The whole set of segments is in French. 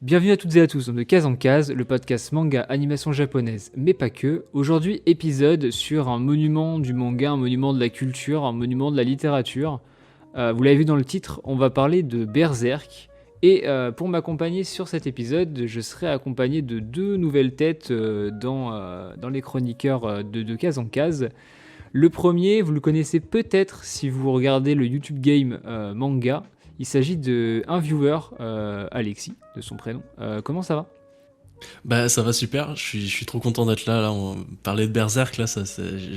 Bienvenue à toutes et à tous dans De Case en Case, le podcast manga animation japonaise, mais pas que. Aujourd'hui, épisode sur un monument du manga, un monument de la culture, un monument de la littérature. Vous l'avez vu dans le titre, on va parler de Berserk. Et pour m'accompagner sur cet épisode, je serai accompagné de deux nouvelles têtes dans les chroniqueurs de Case en Case. Le premier, vous le connaissez peut-être si vous regardez le YouTube Game manga. Il s'agit de un viewer, Alexis, de son prénom. Comment ça va? Bah ça va super, je suis trop content d'être là, on parlait de Berserk, là,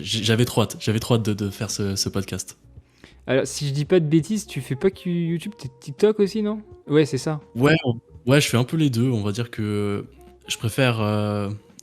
j'avais trop hâte de faire ce podcast. Alors, si je dis pas de bêtises, tu fais pas que YouTube, t'es TikTok aussi, non? Ouais, c'est ça. Ouais, ouais, je fais un peu les deux, on va dire que je préfère...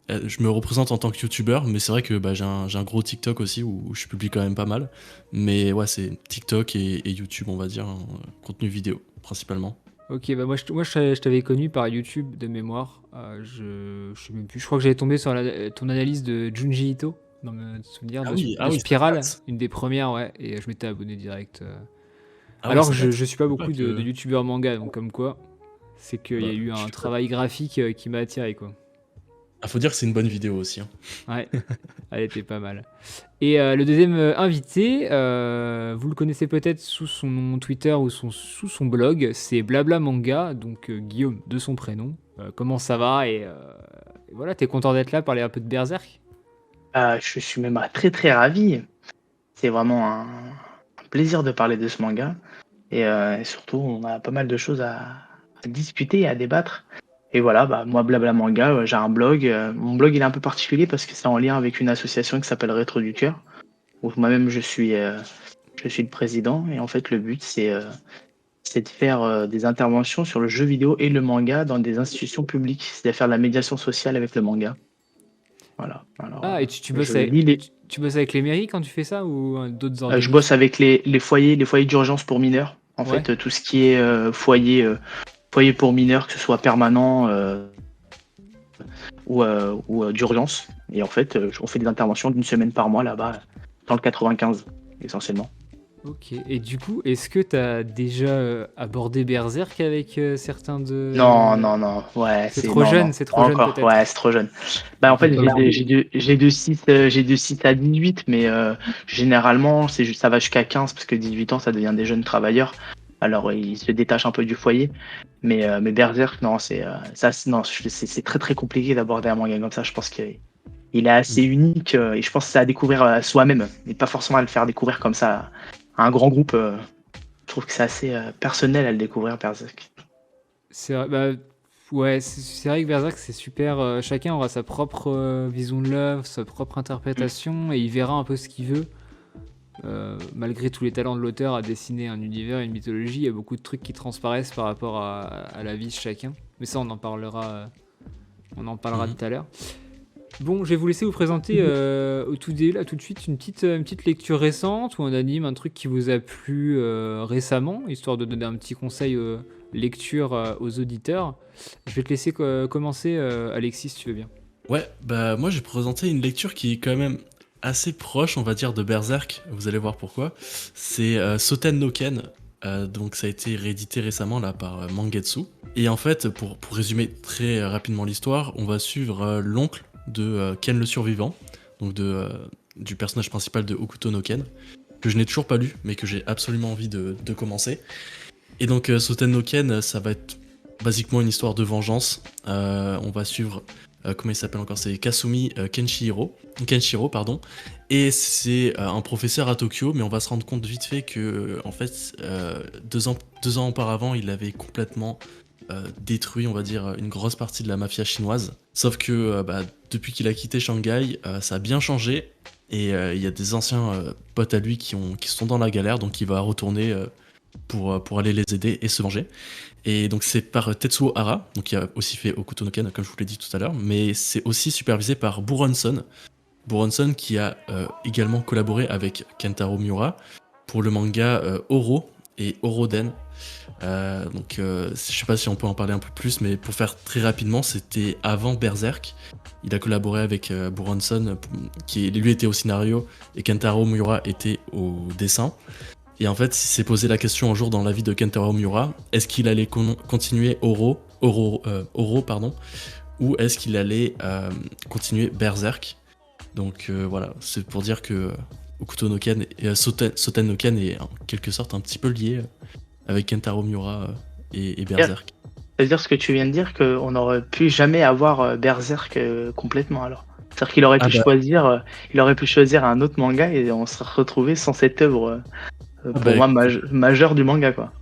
je me représente en tant que YouTuber, mais c'est vrai que j'ai un gros TikTok aussi où je publie quand même pas mal. Mais ouais, c'est TikTok et YouTube, on va dire, hein, contenu vidéo, principalement. Ok, bah moi je t'avais connu par YouTube de mémoire. Je sais même plus. Je crois que j'avais tombé sur ton analyse de Junji Ito, dans mes souvenirs, Ah de oui, ça Spiral, date. une des premières, ouais. Et je m'étais abonné direct. Ah ouais, Alors que ça je date. suis pas Je sais pas beaucoup de que... YouTubeurs manga, donc comme quoi, c'est qu'il y a Bah, eu je un suis pas... travail graphique qui m'a attiré, quoi. Ah, faut dire que c'est une bonne vidéo aussi, hein. Ouais, elle était pas mal. Et le deuxième invité, vous le connaissez peut-être sous son nom Twitter ou sous son blog, c'est Blabla Manga, donc Guillaume de son prénom. Comment ça va et voilà, t'es content d'être là, parler un peu de Berserk? Je suis même très très ravi. C'est vraiment un plaisir de parler de ce manga. Et surtout, on a pas mal de choses à discuter et à débattre. Et voilà, bah, moi, Blabla Manga, j'ai un blog. Mon blog, il est un peu particulier parce que c'est en lien avec une association qui s'appelle Rétro du Cœur, où moi-même je suis le président. Et en fait, le but, c'est de faire des interventions sur le jeu vidéo et le manga dans des institutions publiques. C'est de faire de la médiation sociale avec le manga. Voilà. Alors, Ah, et tu je bosses lis avec, les, tu bosses avec les mairies quand tu fais ça ou d'autres Je bosse organismes? avec les foyers d'urgence pour mineurs. En Ouais. fait, tout ce qui est foyer pour mineurs, que ce soit permanent ou d'urgence. Et en fait, on fait des interventions d'une semaine par mois là-bas, dans le 95, essentiellement. Ok. Et du coup, est-ce que t'as déjà abordé Berserk avec certains Non, de... non, non, ouais, non, C'est pas trop jeune encore, ouais, peut-être. c'est trop jeune. Bah, en fait, j'ai de 6 à 18, mais généralement, ça va jusqu'à 15, parce que 18 ans, ça devient des jeunes travailleurs. Alors, ils se détachent un peu du foyer. Mais Berserk, non, non, c'est très très compliqué d'aborder un manga comme ça. Je pense qu'il est assez unique et je pense que c'est à découvrir soi-même, et pas forcément à le faire découvrir comme ça à un grand groupe. Je trouve que c'est assez personnel à le découvrir, Berserk. C'est vrai, bah, ouais, c'est vrai que Berserk, c'est super. Chacun aura sa propre vision de l'œuvre, sa propre Mm. interprétation, et il verra un peu ce qu'il veut. Malgré tous les talents de l'auteur à dessiner un univers, une mythologie, il y a beaucoup de trucs qui transparaissent par rapport à la vie de chacun. Mais ça, on en parlera Mhm. tout à l'heure. Bon, je vais vous laisser vous présenter au tout début, là, tout de suite, une petite lecture récente ou un anime, un truc qui vous a plu récemment, histoire de donner un petit conseil lecture aux auditeurs. Je vais te laisser commencer, Alexis, si tu veux bien. Ouais, bah moi j'ai présenté une lecture qui est quand même assez proche, on va dire, de Berserk. Vous allez voir pourquoi. C'est Soten no Ken. Donc ça a été réédité récemment là par Mangetsu. Et en fait, pour résumer très rapidement l'histoire, on va suivre l'oncle de Ken le survivant, donc du personnage principal de Hokuto no Ken, que je n'ai toujours pas lu, mais que j'ai absolument envie de commencer. Et donc Soten no Ken, ça va être basiquement une histoire de vengeance. On va suivre, comment il s'appelle encore, c'est Kasumi Kenshiro, pardon. Et c'est un professeur à Tokyo, mais on va se rendre compte vite fait que, en fait, 2 ans auparavant, il avait complètement détruit, on va dire, une grosse partie de la mafia chinoise. Sauf que depuis qu'il a quitté Shanghai, ça a bien changé. Et il y a des anciens potes à lui qui sont dans la galère, donc il va retourner pour aller les aider et se venger. Et donc c'est par Tetsuo Hara, donc qui a aussi fait Hokuto no Ken, comme je vous l'ai dit tout à l'heure, mais c'est aussi supervisé par Buronson. Buronson qui a également collaboré avec Kentaro Miura pour le manga Oro et Oroden. Je sais pas si on peut en parler un peu plus, mais pour faire très rapidement, c'était avant Berserk. Il a collaboré avec Buronson, qui lui était au scénario, et Kentaro Miura était au dessin. Et en fait, il s'est posé la question un jour dans la vie de Kentaro Miura, est-ce qu'il allait continuer Oro Oro, pardon, ou est-ce qu'il allait continuer Berserk. Donc voilà, c'est pour dire que Hokuto no Ken et Soten no Ken est en quelque sorte un petit peu lié avec Kentaro Miura et Berserk. C'est-à-dire ce que tu viens de dire, qu'on n'aurait pu jamais avoir Berserk complètement alors. C'est-à-dire qu'il aurait Ah pu bah, choisir, il aurait pu choisir un autre manga et on serait retrouvé sans cette œuvre, ah pour bah, moi majeure du manga quoi.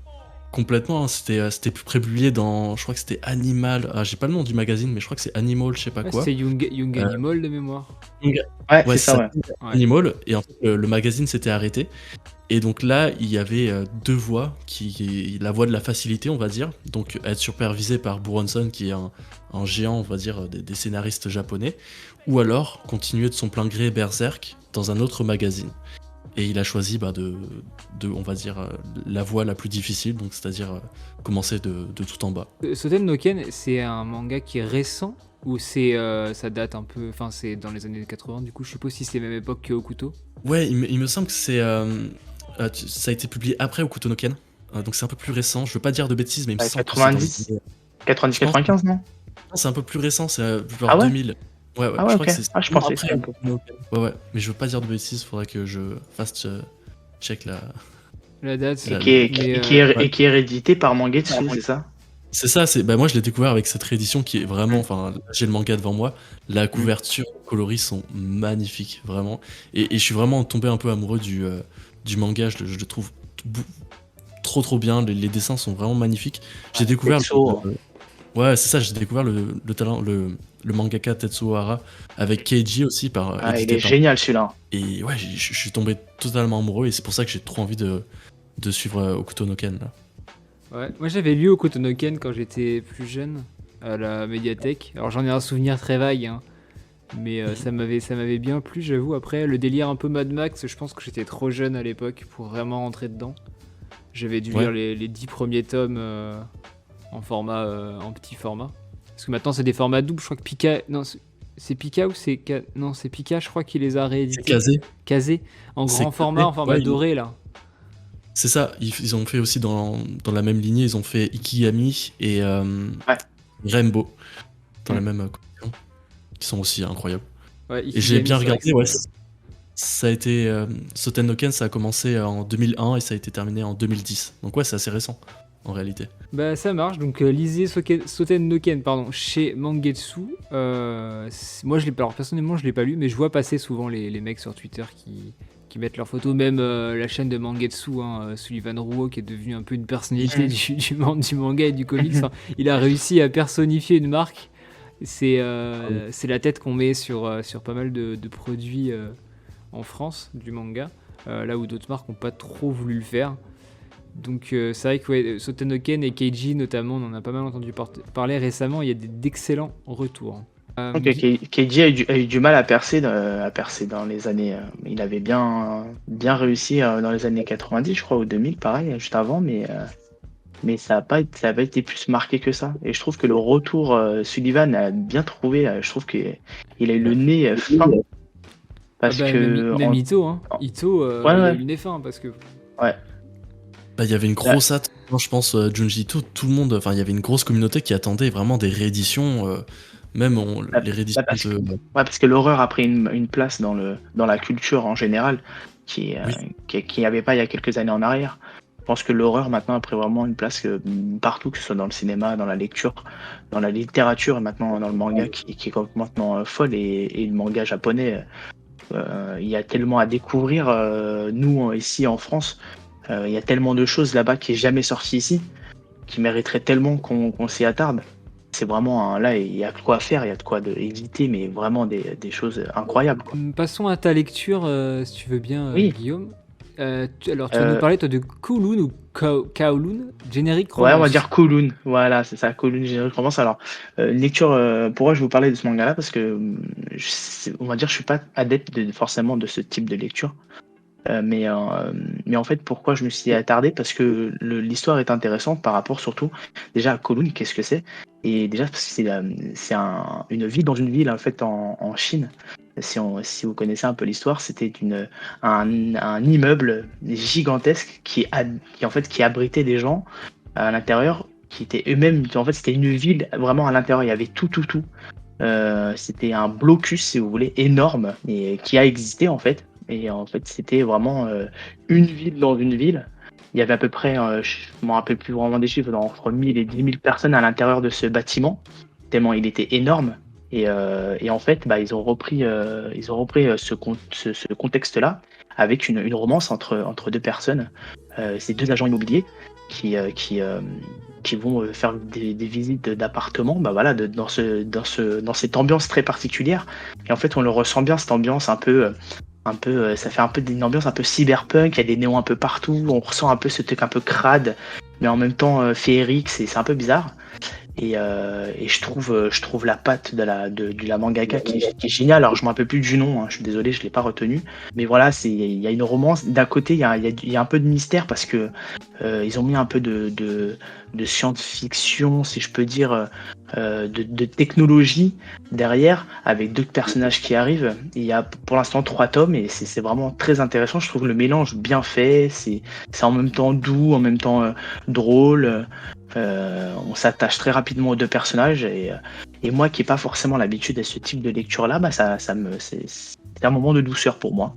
complètement, hein, c'était publié dans, je crois que c'était Animal, j'ai pas le nom du magazine, mais je crois que c'est Animal, je sais pas Ouais, quoi. c'est Young Euh, Animal de mémoire. Ouais, Ouais, c'est ça, c'est ça, ouais. Ouais. Animal, et en fait, le magazine s'était arrêté. Et donc là, il y avait deux voies, la voie de la facilité, on va dire, donc être supervisé par Buronson, qui est un géant, on va dire, des scénaristes japonais, ou alors continuer de son plein gré Berserk dans un autre magazine. Et il a choisi on va dire, la voie la plus difficile, donc c'est-à-dire commencer de tout en bas. Soten no Ken, c'est un manga qui est récent ou ça date un peu, enfin c'est dans les années 80 du coup, je suppose si c'est la même époque que Okuto. Ouais, il me semble que ça a été publié après Hokuto no Ken, donc c'est un peu plus récent. Je veux pas dire de bêtises, mais il me semble que c'est dans les 90, années. Je pense 90-95 non? non, c'est un peu plus récent, c'est Ah genre ouais? 2000. Ouais, Ah ouais, je crois OK. que c'est Ah je non, pensais que après c'était un peu. Hokuto no Ken. Ouais, mais je veux pas dire de bêtises, faudrait que je fasse check La date, Et la- qui est, mais ouais. et qui est réédité par Mangetsu, c'est ça? C'est ça, bah moi je l'ai découvert avec cette réédition qui est vraiment, Mm. enfin là, j'ai le manga devant moi, la Mm. couverture, les coloris sont magnifiques, vraiment. Et je suis vraiment tombé un peu amoureux du manga, je le trouve bou- trop bien, les dessins sont vraiment magnifiques. J'ai découvert Tetsuo. ouais, c'est ça, j'ai découvert le talent, le mangaka Tetsuo Hara avec Keiji aussi, Ah, il édité est par. génial celui-là. Et ouais, je suis tombé totalement amoureux et c'est pour ça que j'ai trop envie de suivre Hokuto no Ken là. ouais, moi j'avais lu Okuto no Ken quand j'étais plus jeune à la médiathèque. Alors j'en ai un souvenir très vague, hein, mais ça m'avait bien plu, j'avoue. Après le délire un peu Mad Max, je pense que j'étais trop jeune à l'époque pour vraiment rentrer dedans. J'avais dû Ouais. lire les 10 premiers tomes en petit format. Parce que maintenant c'est des formats doubles. Je crois que Pika, non c'est Pika ou non c'est Pika, je crois qu'il les a C'est réédités. casé. Casé en C'est grand casé, format, en format ouais, doré là. c'est ça, ils ont fait aussi dans la même lignée, ils ont fait Ikigami et Ouais. Rainbow dans la Mm. même collection, qui sont aussi incroyables. Ouais, Et j'ai Ikigami, bien c'est vrai que regardé, ouais, c'est- ça a été Soten no Ken, ça a commencé en 2001 et ça a été terminé en 2010. Donc ouais, c'est assez récent en réalité. Bah ça marche, donc lisez Soten no Ken pardon, chez Mangetsu. Moi je l'ai pas, alors personnellement je l'ai pas lu, mais je vois passer souvent les mecs sur Twitter qui mettent leurs photos, même la chaîne de Mangetsu, hein, Sullivan Ruo qui est devenu un peu une personnalité du monde du manga et du comics. Enfin, il a réussi à personnifier une marque. C'est la tête qu'on met sur pas mal de produits en France du manga, là où d'autres marques n'ont pas trop voulu le faire. Donc c'est vrai que ouais, Soten no Ken et Keiji notamment, on en a pas mal entendu parler récemment, il y a d'excellents retours. Donc Keiji a eu du mal à percer, dans les années. Il avait bien réussi dans les années 90, je crois, ou 2000, pareil, juste avant, mais ça a pas été plus marqué que ça. Et je trouve que le retour, Sullivan a bien trouvé. Je trouve qu'il a eu le nez fin Ah parce bah, même, que. même Ito, hein. Ito, Ouais, il a ouais, eu le nez fin parce que ouais. Bah, il y avait une Là, grosse attente, je pense, Junji Ito, tout le monde, enfin il y avait une grosse communauté qui attendait vraiment des rééditions, même là- les rééditions là, de. ouais, parce que l'horreur a pris une place dans la culture en général Oui, qui n'y avait pas il y a quelques années en arrière. Je pense que l'horreur maintenant a pris vraiment une place partout, que ce soit dans le cinéma, dans la lecture, dans la littérature et maintenant dans le manga qui est complètement folle et le manga japonais. Il y a tellement à découvrir, nous ici en France. Il y a tellement de choses là-bas qui est jamais sorti ici, qui mériteraient tellement qu'on s'y attarde. C'est vraiment là, il y a de quoi faire, il y a de quoi éviter, mais vraiment des choses incroyables, quoi. Passons à ta lecture, si tu veux bien, Oui, Guillaume. Alors, tu vas nous euh, parler, toi, de Kowloon ou Kowloon, générique ouais, on va romance. dire Kowloon. Voilà, c'est ça, Kowloon générique romance. Alors, une lecture. Pourquoi je vous parlais de ce manga-là? Parce que on va dire, je suis pas adepte forcément de ce type de lecture. Mais en fait, pourquoi je me suis attardé? Parce que l'histoire est intéressante par rapport surtout déjà à Kowloon, qu'est-ce que c'est? Et déjà parce que une ville dans une ville en fait en Chine. Si vous connaissez un peu l'histoire, c'était un immeuble gigantesque qui en fait qui abritait des gens à l'intérieur qui étaient eux-mêmes. En fait, c'était une ville vraiment à l'intérieur. Il y avait tout. C'était un blocus, si vous voulez, énorme et qui a existé en fait. Et en fait, c'était vraiment une ville dans une ville. Il y avait à peu près, je ne me rappelle plus vraiment des chiffres, entre 1000 et 10 000 personnes à l'intérieur de ce bâtiment, tellement il était énorme. Et en fait, bah, ils ont repris ce contexte-là avec une romance entre deux personnes, ces deux agents immobiliers qui, euh, qui, euh, qui vont faire des visites d'appartements, bah voilà, dans cette ambiance très particulière. Et en fait, on le ressent bien, cette ambiance ça fait un peu une ambiance un peu cyberpunk, il y a des néons un peu partout, on ressent un peu ce truc un peu crade, mais en même temps féerique, c'est un peu bizarre. Et je trouve la patte de la mangaka qui est géniale. Alors, je me rappelle plus du nom, hein, je suis désolé, je l'ai pas retenu. Mais voilà, il y a une romance. D'un côté, il y a un peu de mystère parce que ils ont mis un peu de science-fiction, si je peux dire, de technologie derrière, avec deux personnages qui arrivent. Il y a pour l'instant 3 tomes et c'est vraiment très intéressant. Je trouve le mélange bien fait. C'est en même temps doux, en même temps drôle. On s'attache très rapidement aux deux personnages et moi qui n'ai pas forcément l'habitude à ce type de lecture-là, bah c'est un moment de douceur pour moi.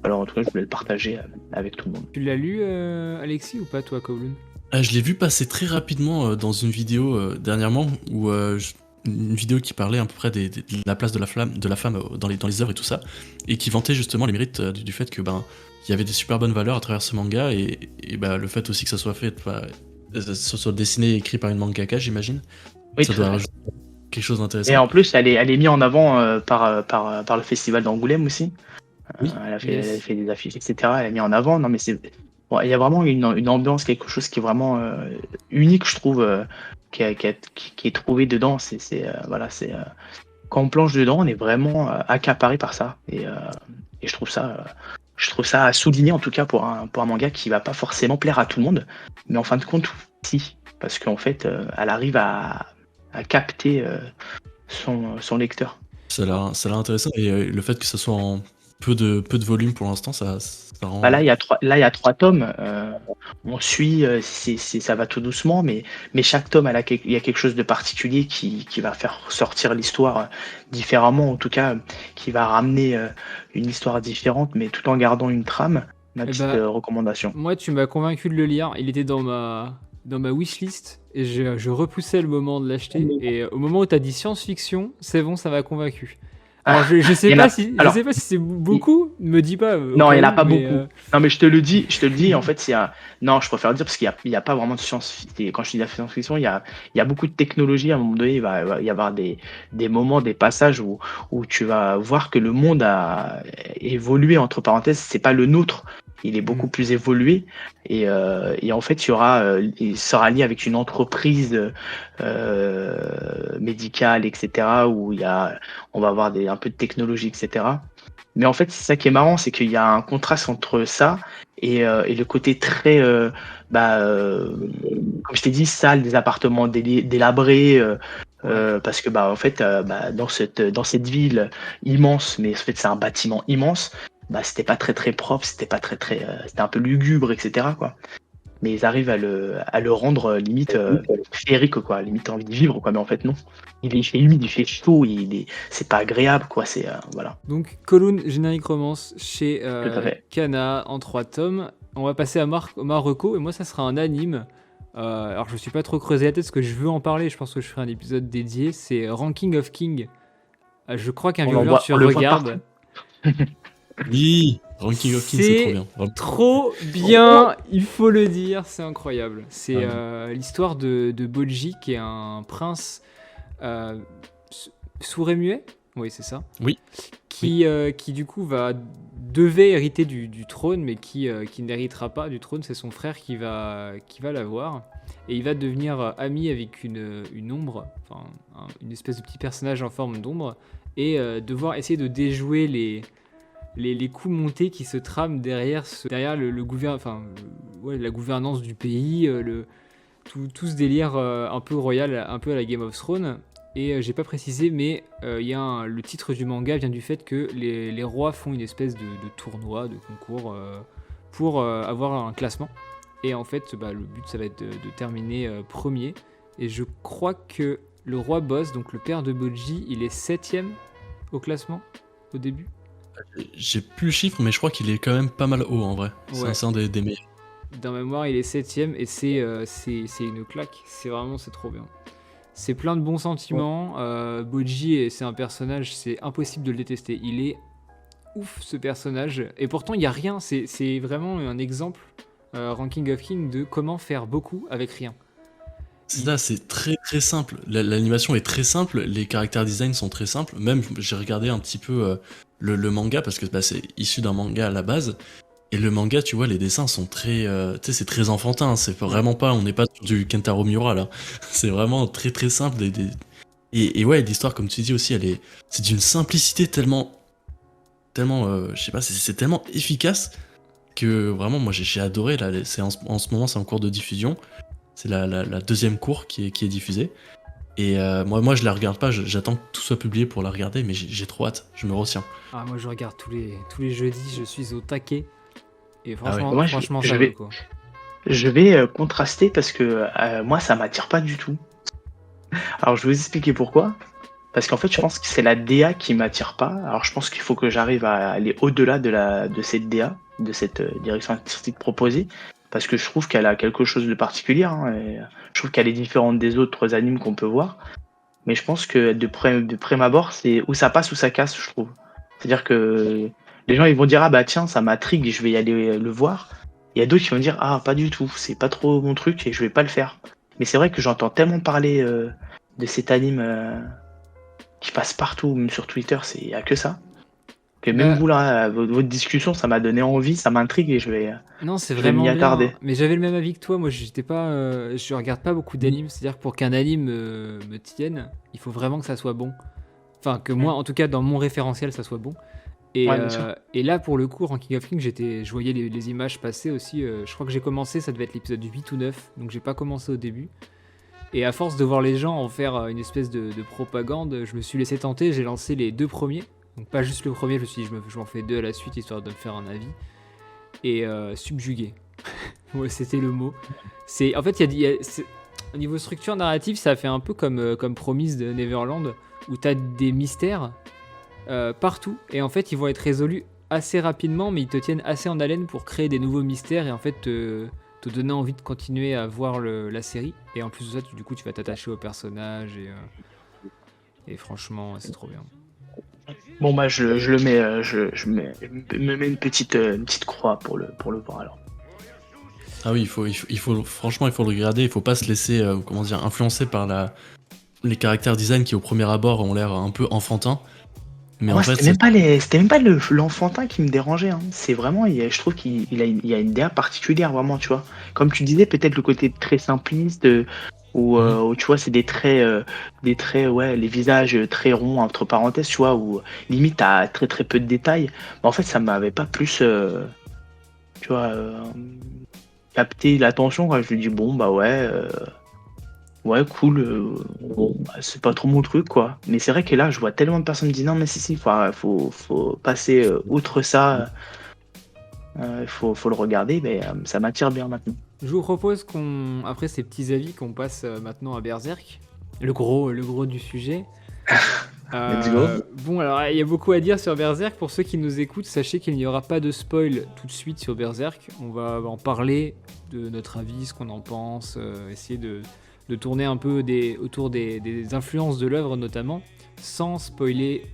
Alors en tout cas, je voulais le partager avec tout le monde. Tu l'as lu, Alexis, ou pas, toi, Kowloon? Je l'ai vu passer très rapidement dans une vidéo dernièrement, une vidéo qui parlait à peu près de la place de la femme dans les œuvres et tout ça, et qui vantait justement les mérites du fait que il y avait des super bonnes valeurs à travers ce manga, et bah, le fait aussi que ça soit fait, ça soit dessiné et écrit par une mangaka, j'imagine, Oui, ça tout à doit fait. rajouter quelque chose Et d'intéressant. en plus, elle est mise en avant par le festival d'Angoulême aussi. Oui, Elle a Yes. fait des affiches, etc. Elle est mise en avant. Non, mais bon, il y a vraiment une ambiance, quelque chose qui est vraiment unique, je trouve, qui est trouvé dedans. Voilà, quand on plonge dedans, on est vraiment accaparé par ça. Et je trouve ça à souligner, en tout cas, pour un manga qui va pas forcément plaire à tout le monde. Mais en fin de compte, si. Parce qu'en fait, elle arrive à capter son lecteur. ça a l'air intéressant, et le fait que ça soit en peu de volume pour l'instant, ça Bah rend... là, il y a 3 tomes. On suit, ça va tout doucement, mais chaque tome, il y a quelque chose de particulier qui va faire sortir l'histoire différemment, en tout cas, qui va ramener une histoire différente, mais tout en gardant une trame. Ma Eh petite bah, recommandation. moi, tu m'as convaincu de le lire. Il était dans ma wishlist et je repoussais le moment de l'acheter. Et au moment où tu as dit science-fiction, c'est bon, ça m'a convaincu. Alors, Il y en a. je Alors, sais pas si c'est il- beaucoup, ne me dis pas au non, il cas n'y en a où, pas mais beaucoup. Non, mais je te le dis, en fait, non, je préfère le dire parce qu'il y a pas vraiment de science-fiction. Quand je dis de la science-fiction, il y a beaucoup de technologie. À un moment donné, il va y avoir des moments, des passages où tu vas voir que le monde a évolué, entre parenthèses, c'est pas le nôtre. Il est beaucoup plus évolué et en fait, il sera lié avec une entreprise médicale, etc., on va avoir un peu de technologie, etc. Mais en fait, c'est ça qui est marrant, c'est qu'il y a un contraste entre ça et le côté très, bah, comme je t'ai dit, sale des appartements délabrés, ouais. parce que bah, en fait, dans cette ville immense, mais en fait, c'est un bâtiment immense, bah, c'était pas très très propre, c'était un peu lugubre, etc., quoi. Mais ils arrivent à le rendre limite féerique, quoi, limite envie de vivre, quoi. Mais en fait, non. Il fait humide, il fait chaud, c'est pas agréable, quoi. Voilà, Donc, Kowloon, générique romance chez tout à fait. Kana en 3 tomes. On va passer à Marocco, et moi, ça sera un anime. Alors, je suis pas trop creusé la tête parce que je veux en parler. Je pense que je ferai un épisode dédié. C'est Ranking of King. Je crois qu'un viewer tu On le voit regardes. partout. Oui, Ranking of Kings, c'est trop C'est bien. Vraiment. trop bien, il faut le dire, c'est incroyable. C'est Ouais. l'histoire de Boji, qui est un prince euh, sourd et muet. Oui, c'est ça. Oui. Qui du coup devait hériter du trône, mais qui n'héritera pas du trône. C'est son frère qui va l'avoir. Et il va devenir ami avec une ombre, enfin une espèce de petit personnage en forme d'ombre, et devoir essayer de déjouer les coups montés qui se trament derrière la gouvernance du pays, tout ce délire un peu royal, un peu à la Game of Thrones. Et j'ai pas précisé, mais le titre du manga vient du fait que les rois font une espèce de tournoi, de concours, pour avoir un classement. Et en fait, le but, ça va être de terminer premier. Et je crois que le roi boss, donc le père de Boji, il est 7ème au classement au début. J'ai plus le chiffre, mais je crois qu'il est quand même pas mal haut en vrai. Ouais. C'est un des meilleurs. Dans mémoire, il est 7ème et c'est une claque. C'est trop bien. C'est plein de bons sentiments. Boji, c'est un personnage, c'est impossible de le détester. Il est ouf ce personnage. Et pourtant, il n'y a rien. C'est vraiment un exemple, Ranking of King, de comment faire beaucoup avec rien. C'est là, c'est très très simple. L'animation est très simple, les caractères design sont très simples. Même j'ai regardé un petit peu le manga parce que bah, c'est issu d'un manga à la base. Et le manga, tu vois, les dessins sont très, tu sais, c'est très enfantin. C'est vraiment pas, on n'est pas sur du Kentaro Miura là. C'est vraiment très très simple. Et ouais, l'histoire, comme tu dis aussi, c'est d'une simplicité tellement, je sais pas, c'est tellement efficace que vraiment, moi j'ai adoré là. En ce moment, c'est en cours de diffusion. C'est la deuxième cour qui est diffusée. Et moi, je la regarde pas, j'attends que tout soit publié pour la regarder, mais j'ai trop hâte, je me retiens. Ah, moi, je regarde tous les jeudis, je suis au taquet. Et Ah ouais. Moi, franchement, je ça vais, vaut quoi. je vais contraster parce que moi, ça m'attire pas du tout. Alors, je vais vous expliquer pourquoi. Parce qu'en fait, je pense que c'est la DA qui m'attire pas. Alors, je pense qu'il faut que j'arrive à aller au-delà de cette DA, de cette direction artistique proposée. Parce que je trouve qu'elle a quelque chose de particulier. Hein, et je trouve qu'elle est différente des autres animes qu'on peut voir. Mais je pense que de prime abord, c'est où ça passe ou ça casse, je trouve. C'est-à-dire que les gens ils vont dire ah bah tiens, ça m'intrigue et je vais y aller le voir. Il y a d'autres qui vont dire ah pas du tout, c'est pas trop mon truc et je vais pas le faire. Mais c'est vrai que j'entends tellement parler de cet anime qui passe partout, même sur Twitter, y a que ça. Que même Bah, vous là, votre discussion, ça m'a donné envie, ça m'intrigue et non, c'est je vais m'y vraiment attarder. bien. Mais j'avais le même avis que toi. Moi, j'étais pas, je regarde pas beaucoup d'animes. C'est-à-dire que pour qu'un anime me tienne, il faut vraiment que ça soit bon. Enfin, que moi, Mm. en tout cas, dans mon référentiel, ça soit bon. Et, Ouais, bien sûr. et là, pour le coup, Ranking of King, je voyais les images passer aussi. Je crois que j'ai commencé, ça devait être l'épisode 8 ou 9. Donc, j'ai pas commencé au début. Et à force de voir les gens en faire une espèce de propagande, je me suis laissé tenter. J'ai lancé les 2 premiers. Donc, pas juste le premier, je me suis dit, je m'en fais 2 à la suite, histoire de me faire un avis. Et subjugué. Ouais, c'était le mot. En fait, au niveau structure narrative, ça fait un peu comme Promise de Neverland, où t'as des mystères partout, et en fait, ils vont être résolus assez rapidement, mais ils te tiennent assez en haleine pour créer des nouveaux mystères et en fait te donner envie de continuer à voir la série. Et en plus de ça, du coup, tu vas t'attacher au personnage et franchement, c'est trop bien. Bon bah je le mets, me mets une petite croix pour le voir alors. Ah oui, franchement, il faut le regarder, il faut pas se laisser, comment dire, influencer par les caractères design qui au premier abord ont l'air un peu enfantins. Mais en Moi, fait, c'était même pas l'enfantin qui me dérangeait. Hein. C'est vraiment, je trouve il y a une DA particulière, vraiment, tu vois. Comme tu disais, peut-être le côté très simpliste, Mhm. où, tu vois, c'est des traits, ouais, les visages très ronds, entre parenthèses, tu vois, où limite, t'as très très peu de détails. Mais en fait, ça m'avait pas plus, tu vois, capté l'attention, quoi. Je lui dis, bon, bah ouais. Ouais, cool. Bon, bah, c'est pas trop mon truc, quoi. Mais c'est vrai que là, je vois tellement de personnes me dire non, mais si, faut passer outre ça. Faut le regarder. Mais ça m'attire bien maintenant. Je vous propose après ces petits avis, qu'on passe maintenant à Berserk, le gros du sujet. Let's go. Bon, alors il y a beaucoup à dire sur Berserk. Pour ceux qui nous écoutent, sachez qu'il n'y aura pas de spoil tout de suite sur Berserk. On va en parler de notre avis, ce qu'on en pense, essayer de tourner un peu autour des influences de l'œuvre notamment, sans spoiler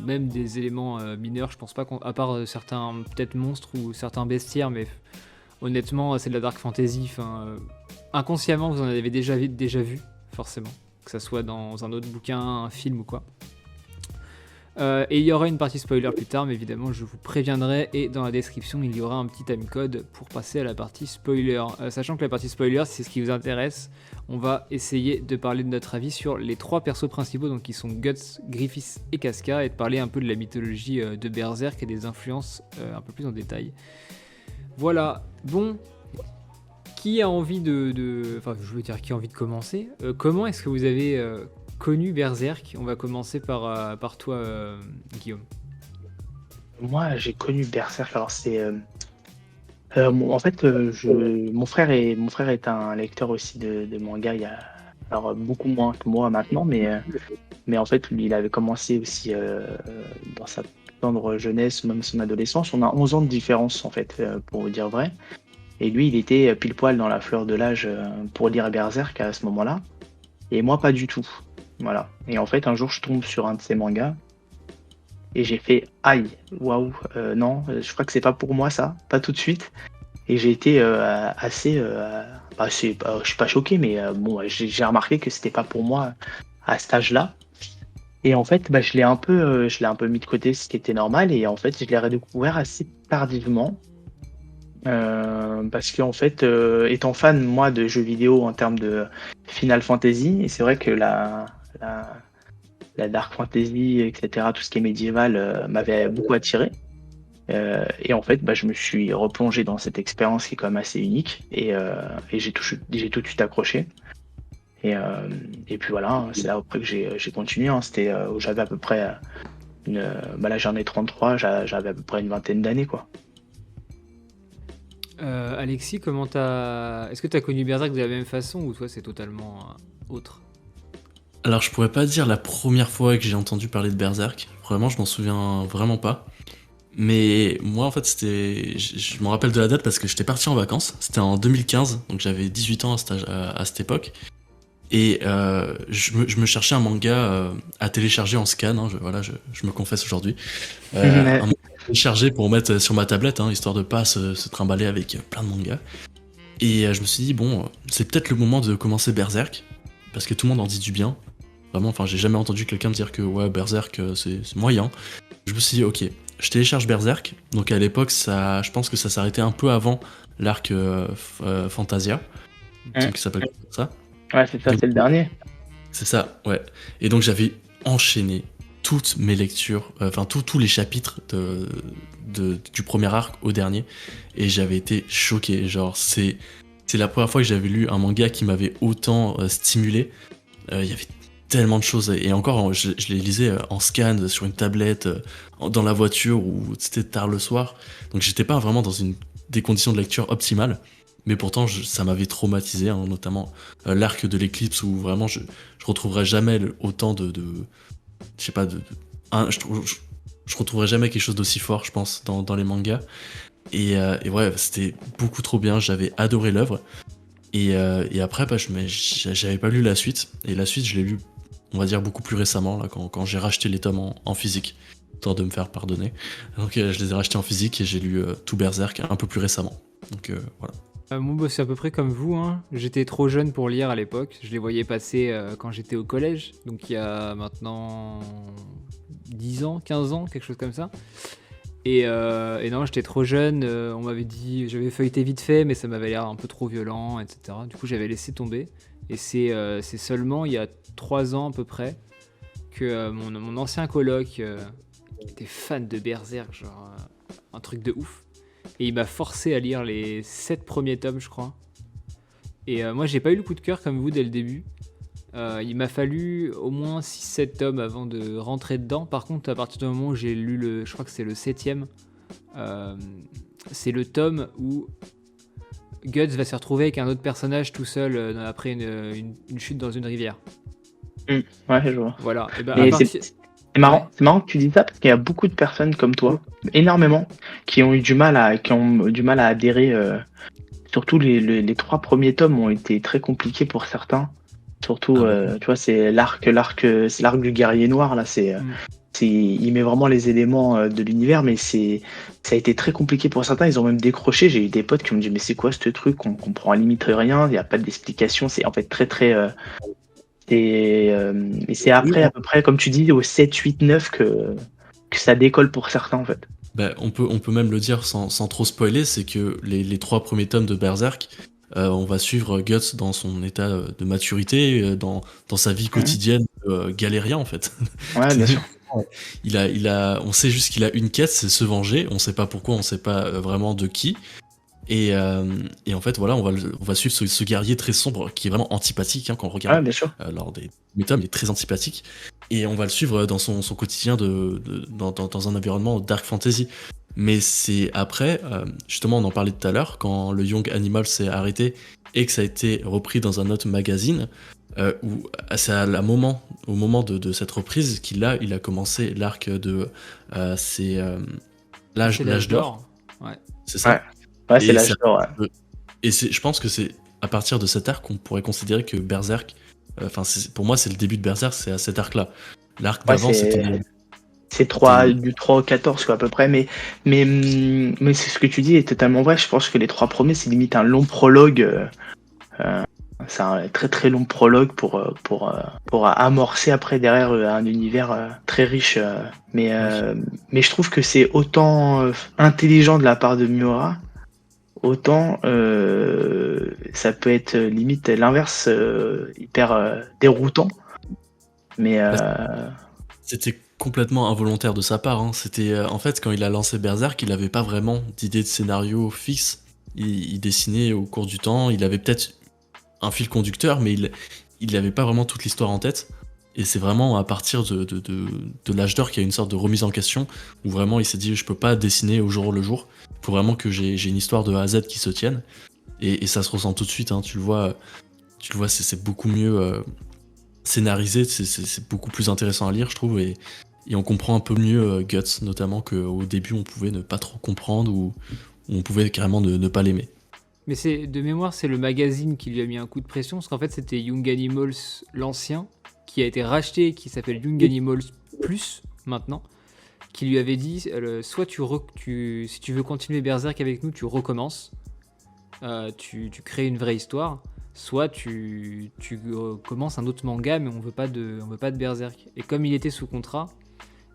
même des éléments mineurs. Je pense pas à part certains peut-être monstres ou certains bestiaires, mais honnêtement c'est de la dark fantasy. Inconsciemment vous en avez déjà vu forcément, que ça soit dans un autre bouquin, un film ou quoi. Et il y aura une partie spoiler plus tard, mais évidemment je vous préviendrai, et dans la description il y aura un petit timecode pour passer à la partie spoiler. Sachant que la partie spoiler, si c'est ce qui vous intéresse, on va essayer de parler de notre avis sur les 3 persos principaux, donc qui sont Guts, Griffiths et Casca, et de parler un peu de la mythologie de Berserk et des influences un peu plus en détail. Voilà, bon, qui a envie enfin je veux dire qui a envie de commencer, comment est-ce que vous avez connu Berserk? On va commencer par toi, Guillaume. Moi, j'ai connu Berserk. Alors, en fait, mon frère est un lecteur aussi de manga. Alors, beaucoup moins que moi maintenant, mais en fait, lui, il avait commencé aussi dans sa tendre jeunesse, même son adolescence. On a 11 ans de différence, en fait, pour vous dire vrai. Et lui, il était pile poil dans la fleur de l'âge pour lire Berserk à ce moment-là. Et moi, pas du tout. Voilà. Et en fait, un jour, je tombe sur un de ses mangas et j'ai fait aïe, waouh, non, je crois que c'est pas pour moi ça, pas tout de suite. Et j'ai été assez, je suis pas choqué, mais bon, j'ai remarqué que c'était pas pour moi à cet âge-là. Et en fait, je l'ai un peu mis de côté, ce qui était normal. Et en fait, je l'ai redécouvert assez tardivement. Parce qu'en fait, étant fan, moi, de jeux vidéo en termes de Final Fantasy, et c'est vrai que la, la Dark Fantasy, etc., tout ce qui est médiéval, m'avait beaucoup attiré. Et en fait, je me suis replongé dans cette expérience qui est quand même assez unique, et j'ai tout de suite accroché. Et puis voilà, hein, c'est là après que j'ai continué. Hein. C'était où j'avais à peu près là j'en ai 33, j'avais à peu près une vingtaine d'années, quoi. Alexis, est-ce que t'as connu Berserk de la même façon ou toi c'est totalement autre? Alors, je pourrais pas dire la première fois que j'ai entendu parler de Berserk. Vraiment, je m'en souviens vraiment pas. Mais moi, en fait, je me rappelle de la date parce que j'étais parti en vacances. C'était en 2015, donc j'avais 18 ans à cette époque. Et je me cherchais un manga à télécharger en scan, hein, voilà, je me confesse aujourd'hui. Un manga téléchargé pour mettre sur ma tablette, hein, histoire de pas se trimballer avec plein de mangas. Et je me suis dit, bon, c'est peut-être le moment de commencer Berserk, parce que tout le monde en dit du bien. Vraiment, enfin, j'ai jamais entendu quelqu'un me dire que ouais, Berserk, c'est moyen. Je me suis dit, ok, je télécharge Berserk. Donc à l'époque, je pense que ça s'arrêtait un peu avant l'arc Fantasia, Hum, qui s'appelle comme ça. Ouais, c'est ça, Donc, c'est le dernier. c'est ça, ouais. Et donc j'avais enchaîné toutes mes lectures, enfin tous les chapitres du premier arc au dernier, et j'avais été choqué. Genre, c'est la première fois que j'avais lu un manga qui m'avait autant stimulé. Il y avait tellement de choses, et encore, je les lisais en scan sur une tablette, dans la voiture, ou c'était tard le soir. Donc j'étais pas vraiment dans des conditions de lecture optimales. Mais pourtant, ça m'avait traumatisé, hein, notamment l'arc de l'éclipse où vraiment je retrouverai jamais autant je sais pas, je retrouverai jamais quelque chose d'aussi fort, je pense, dans les mangas. Et ouais, c'était beaucoup trop bien, j'avais adoré l'œuvre. Et après, j'avais pas lu la suite. Et la suite, je l'ai lu, on va dire, beaucoup plus récemment, là, quand j'ai racheté les tomes en physique. Histoire de me faire pardonner. Donc je les ai rachetés en physique et j'ai lu tout Berserk un peu plus récemment. Donc voilà. Moi, c'est à peu près comme vous, hein. J'étais trop jeune pour lire à l'époque. Je les voyais passer quand j'étais au collège, donc il y a maintenant 10 ans, 15 ans, quelque chose comme ça. Et non, j'étais trop jeune, on m'avait dit, j'avais feuilleté vite fait, mais ça m'avait l'air un peu trop violent, etc. Du coup, j'avais laissé tomber. Et c'est seulement il y a 3 ans à peu près que mon ancien coloc, qui était fan de Berserk, genre un truc de ouf, et il m'a forcé à lire les 7 premiers tomes, je crois. Et moi, j'ai pas eu le coup de cœur comme vous dès le début. Il m'a fallu au moins 6-7 tomes avant de rentrer dedans. Par contre, à partir du moment où j'ai lu je crois que c'est le 7ème, c'est le tome où Guts va se retrouver avec un autre personnage tout seul après une chute dans une rivière. Ouais, je vois. Voilà. Et ben, à Mais partir... c'est marrant, Ouais. c'est marrant que tu dis ça parce qu'il y a beaucoup de personnes comme toi, énormément, qui ont du mal à adhérer. Surtout les 3 premiers tomes ont été très compliqués pour certains. Surtout, Ah ouais. tu vois, c'est l'arc du guerrier noir là. Mm. Il met vraiment les éléments de l'univers, mais ça a été très compliqué pour certains. Ils ont même décroché. J'ai eu des potes qui m'ont dit mais c'est quoi ce truc? On comprend à limite rien. Il n'y a pas d'explication. C'est en fait très très. Et c'est après à peu près, comme tu dis, au 7, 8, 9 que ça décolle pour certains en fait. Bah, on peut même le dire sans trop spoiler, c'est que les 3 premiers tomes de Berserk, on va suivre Guts dans son état de maturité, dans sa vie Mhm. quotidienne galérien en fait. Ouais, bien sûr. On sait juste qu'il a une quête, c'est se venger. On sait pas pourquoi, on sait pas vraiment de qui. Et en fait, voilà, on va suivre ce guerrier très sombre qui est vraiment antipathique, hein, quand on Ouais, regarde bien sûr. lors des tomes, il est très antipathique. Et on va le suivre dans son quotidien dans un environnement dark fantasy. Mais c'est après, justement, on en parlait tout à l'heure, quand le Young Animal s'est arrêté et que ça a été repris dans un autre magazine, où c'est au moment de cette reprise il a commencé l'arc de c'est C'est l'âge l'âge d'or, d'or. Ouais. c'est Ouais, ça? ouais, c'est Et c'est l'âge à d'or. partir de- et je pense que c'est à partir de cet arc qu'on pourrait considérer que Berserk, enfin pour moi c'est le début de Berserk, c'est à cet arc-là. L'arc Ouais, d'avant c'est c'était 3, du 3 au 14, quoi, à peu près. Mais c'est ce que tu dis est totalement vrai. Je pense que les 3 premiers, c'est limite un long prologue. Euh, c'est un très très long prologue pour amorcer après derrière un univers très riche. Mais, oui. euh, mais je trouve que c'est autant intelligent de la part de Miura, autant ça peut être limite l'inverse, hyper déroutant. Mais Bah, c'était complètement involontaire de sa part, hein. C'était en fait quand il a lancé Berserk, il avait pas vraiment d'idée de scénario fixe. Il dessinait au cours du temps, il avait peut-être un fil conducteur, mais il n'avait pas vraiment toute l'histoire en tête. Et c'est vraiment à partir de l'âge d'or qu'il y a une sorte de remise en question, où vraiment il s'est dit je peux pas dessiner au jour le jour, il faut vraiment que j'ai une histoire de A à Z qui se tienne. Et ça se ressent tout de suite, hein. Tu le vois, c'est beaucoup mieux scénarisé, c'est beaucoup plus intéressant à lire, je trouve, et on comprend un peu mieux Guts, notamment qu'au début on pouvait ne pas trop comprendre, ou on pouvait carrément ne pas l'aimer. Mais c'est de mémoire, c'est le magazine qui lui a mis un coup de pression, parce qu'en fait, c'était Young Animals l'ancien, qui a été racheté, qui s'appelle Young Animals Plus maintenant, qui lui avait dit soit si tu veux continuer Berserk avec nous, tu recommences, tu crées une vraie histoire, soit tu commences un autre manga, mais on veut pas de Berserk. Et comme il était sous contrat,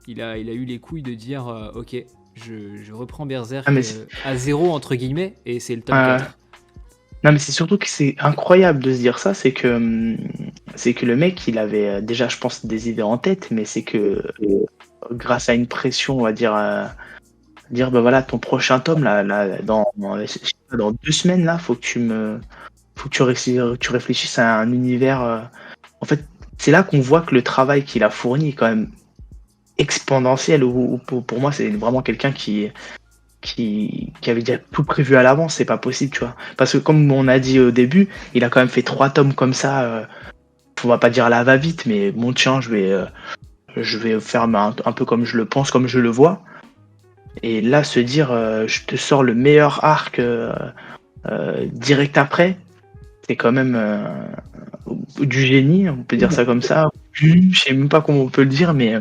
il a eu les couilles de dire ok, je reprends ah, Berserk mais à zéro, entre guillemets, et c'est le tome euh, 4. non, mais c'est surtout que c'est incroyable de se dire ça, c'est que le mec, il avait déjà, je pense, des idées en tête, mais c'est que grâce à une pression, on va dire, bah voilà, ton prochain tome, là, je sais pas, dans 2 semaines, là, faut que tu réfléchisses à un univers. En fait, c'est là qu'on voit que le travail qu'il a fourni est quand même exponentiel. Ou pour moi, c'est vraiment quelqu'un qui avait déjà tout prévu à l'avance, c'est pas possible, tu vois. Parce que comme on a dit au début, il a quand même fait 3 tomes comme ça, on va pas dire à la va-vite, mais bon tiens, je vais faire un peu comme je le pense, comme je le vois. Et là, se dire, je te sors le meilleur arc direct après, c'est quand même du génie, on peut dire ça comme ça. Je sais même pas comment on peut le dire, mais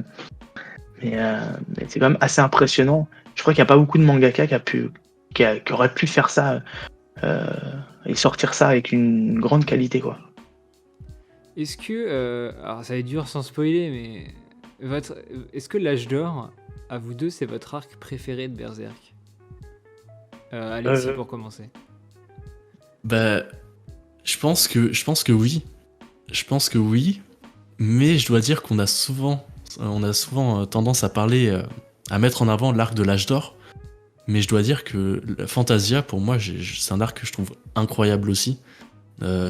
c'est quand même assez impressionnant. Je crois qu'il n'y a pas beaucoup de mangaka qui aurait pu faire ça euh, et sortir ça avec une grande qualité, quoi. Est-ce que, alors ça va être dur sans spoiler, mais est-ce que l'âge d'or, à vous deux, c'est votre arc préféré de Berserk? Alexis, Euh, pour commencer. Bah, je pense que oui. Je pense que oui, mais je dois dire on a souvent tendance à parler, à mettre en avant l'arc de l'âge d'or. Mais je dois dire que Fantasia, pour moi, c'est un arc que je trouve incroyable aussi.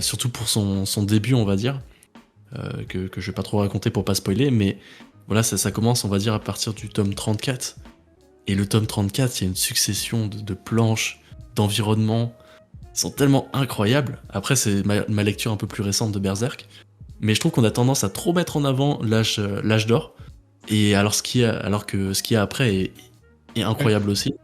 Surtout pour son début, on va dire, que je vais pas trop raconter pour pas spoiler, mais voilà, ça commence, on va dire, à partir du tome 34. Et le tome 34, il y a une succession de planches, d'environnements, qui sont tellement incroyables. Après, c'est ma lecture un peu plus récente de Berserk. Mais je trouve qu'on a tendance à trop mettre en avant l'âge d'or. Et alors que ce qu'il y a après est incroyable aussi.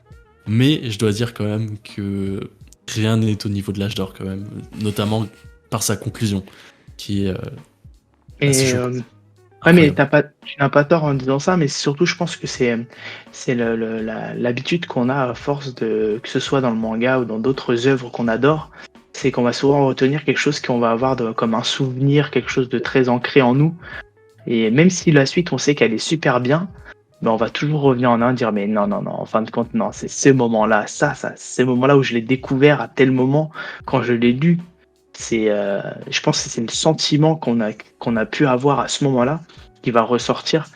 Mais je dois dire quand même que rien n'est au niveau de l'âge d'or quand même. Notamment par sa conclusion, qui est assez et choquante, ouais, mais incroyable. tu n'as pas tort en disant ça, mais surtout, je pense que c'est l'habitude qu'on a à force que ce soit dans le manga ou dans d'autres œuvres qu'on adore, c'est qu'on va souvent retenir quelque chose qu'on va avoir comme un souvenir, quelque chose de très ancré en nous. Et même si la suite, on sait qu'elle est super bien, ben on va toujours revenir en un, dire mais non, non, non, en fin de compte, non, c'est ce moment-là, ces moments-là où je l'ai découvert à tel moment, quand je l'ai lu. Je pense que c'est le sentiment qu'on a pu avoir à ce moment-là qui va ressortir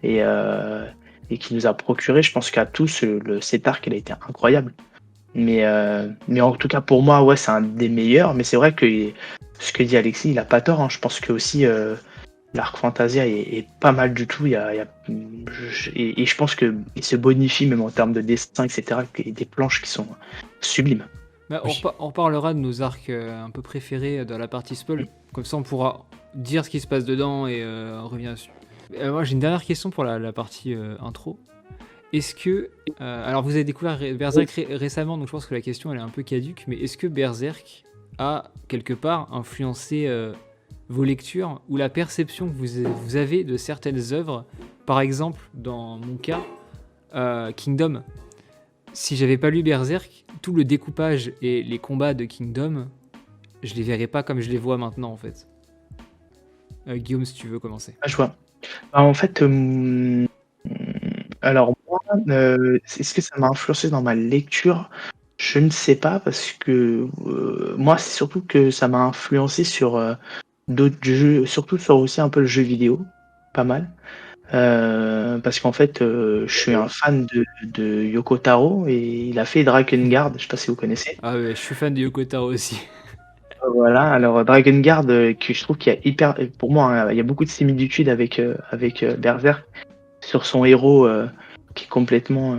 et, euh, et qui nous a procuré, je pense qu'à tous, cet arc, il a été incroyable. Mais en tout cas, pour moi, ouais, c'est un des meilleurs. Mais c'est vrai que ce que dit Alexis, il a pas tort, hein. Je pense que aussi l'arc Fantasia est pas mal du tout. Et je pense qu'il se bonifie même en termes de dessin, etc. Et des planches qui sont sublimes. Bah, Oui. on reparlera de nos arcs un peu préférés dans la partie spoil. Comme ça, on pourra dire ce qui se passe dedans et on revient dessus. Moi, j'ai une dernière question pour la partie intro. Est-ce que. Alors, vous avez découvert Berserk récemment, donc je pense que la question elle est un peu caduque, mais est-ce que Berserk a quelque part influencé vos lectures ou la perception que vous avez de certaines œuvres? Par exemple, dans mon cas, Kingdom. Si j'avais pas lu Berserk, tout le découpage et les combats de Kingdom, je les verrais pas comme je les vois maintenant en fait. Guillaume, si tu veux commencer. Ah, je vois. Bah, en fait, alors moi, est-ce que ça m'a influencé dans ma lecture? Je ne sais pas parce que moi, c'est surtout que ça m'a influencé sur d'autres jeux, surtout sur aussi un peu le jeu vidéo, pas mal. Parce qu'en fait, je suis un fan de Yoko Taro et il a fait Drakengard, je sais pas si vous connaissez. Ah ouais, je suis fan de Yoko Taro aussi. Voilà, alors Drakengard, que je trouve qu'il y a pour moi, hein, il y a beaucoup de similitudes avec Berserk sur son héros qui est complètement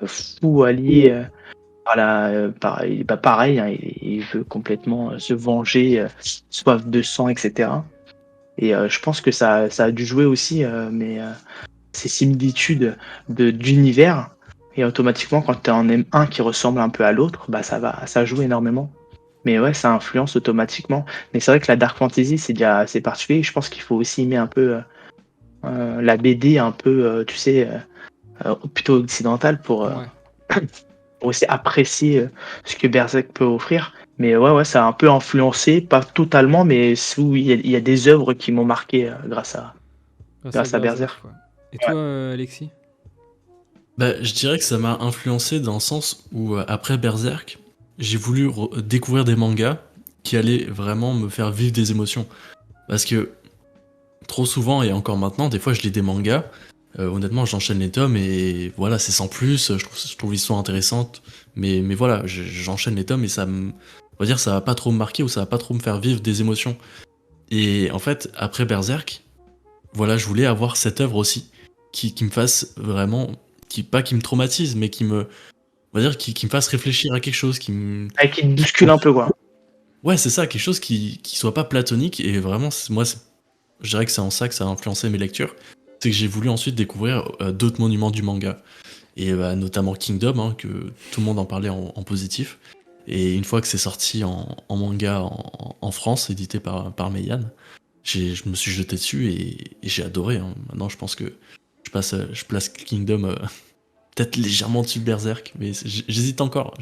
fou, allié pareil, hein, il veut complètement se venger, soif de sang, etc. Et je pense que ça a dû jouer aussi, mais ces similitudes d'univers. Et automatiquement, quand tu en aimes un qui ressemble un peu à l'autre, bah ça joue énormément. Mais ouais, ça influence automatiquement. Mais c'est vrai que la Dark Fantasy, c'est déjà assez particulier. Je pense qu'il faut aussi aimer un peu la BD, un peu, tu sais, plutôt occidentale Ouais. pour aussi apprécier ce que Berserk peut offrir. Mais ouais, ça a un peu influencé, pas totalement, mais il y a des œuvres qui m'ont marqué Grâce à grâce à Berserk, Berserk. quoi. Et Ouais. toi, Alexis? Bah, je dirais que ça m'a influencé dans le sens où, après Berserk, j'ai voulu découvrir des mangas qui allaient vraiment me faire vivre des émotions. Parce que trop souvent, et encore maintenant, des fois je lis des mangas, honnêtement j'enchaîne les tomes et voilà, c'est sans plus, je trouve l'histoire intéressante, mais voilà, j'enchaîne les tomes et on va dire, ça va pas trop me marquer ou ça va pas trop me faire vivre des émotions. Et en fait, après Berserk, voilà, je voulais avoir cette œuvre aussi, qui me fasse vraiment, pas qui me traumatise, mais on va dire, qui me fasse réfléchir à quelque chose, Ah, qui te bouscule un peu, quoi. ouais, c'est ça, quelque chose qui soit pas platonique, et vraiment, je dirais que c'est en ça que ça a influencé mes lectures, c'est que j'ai voulu ensuite découvrir d'autres monuments du manga, et notamment Kingdom, hein, que tout le monde en parlait en positif, et une fois que c'est sorti en manga en France, édité par Meian, je me suis jeté dessus et j'ai adoré, hein. Maintenant, je pense que je place Kingdom peut-être légèrement dessus de Berserk, mais j'hésite encore.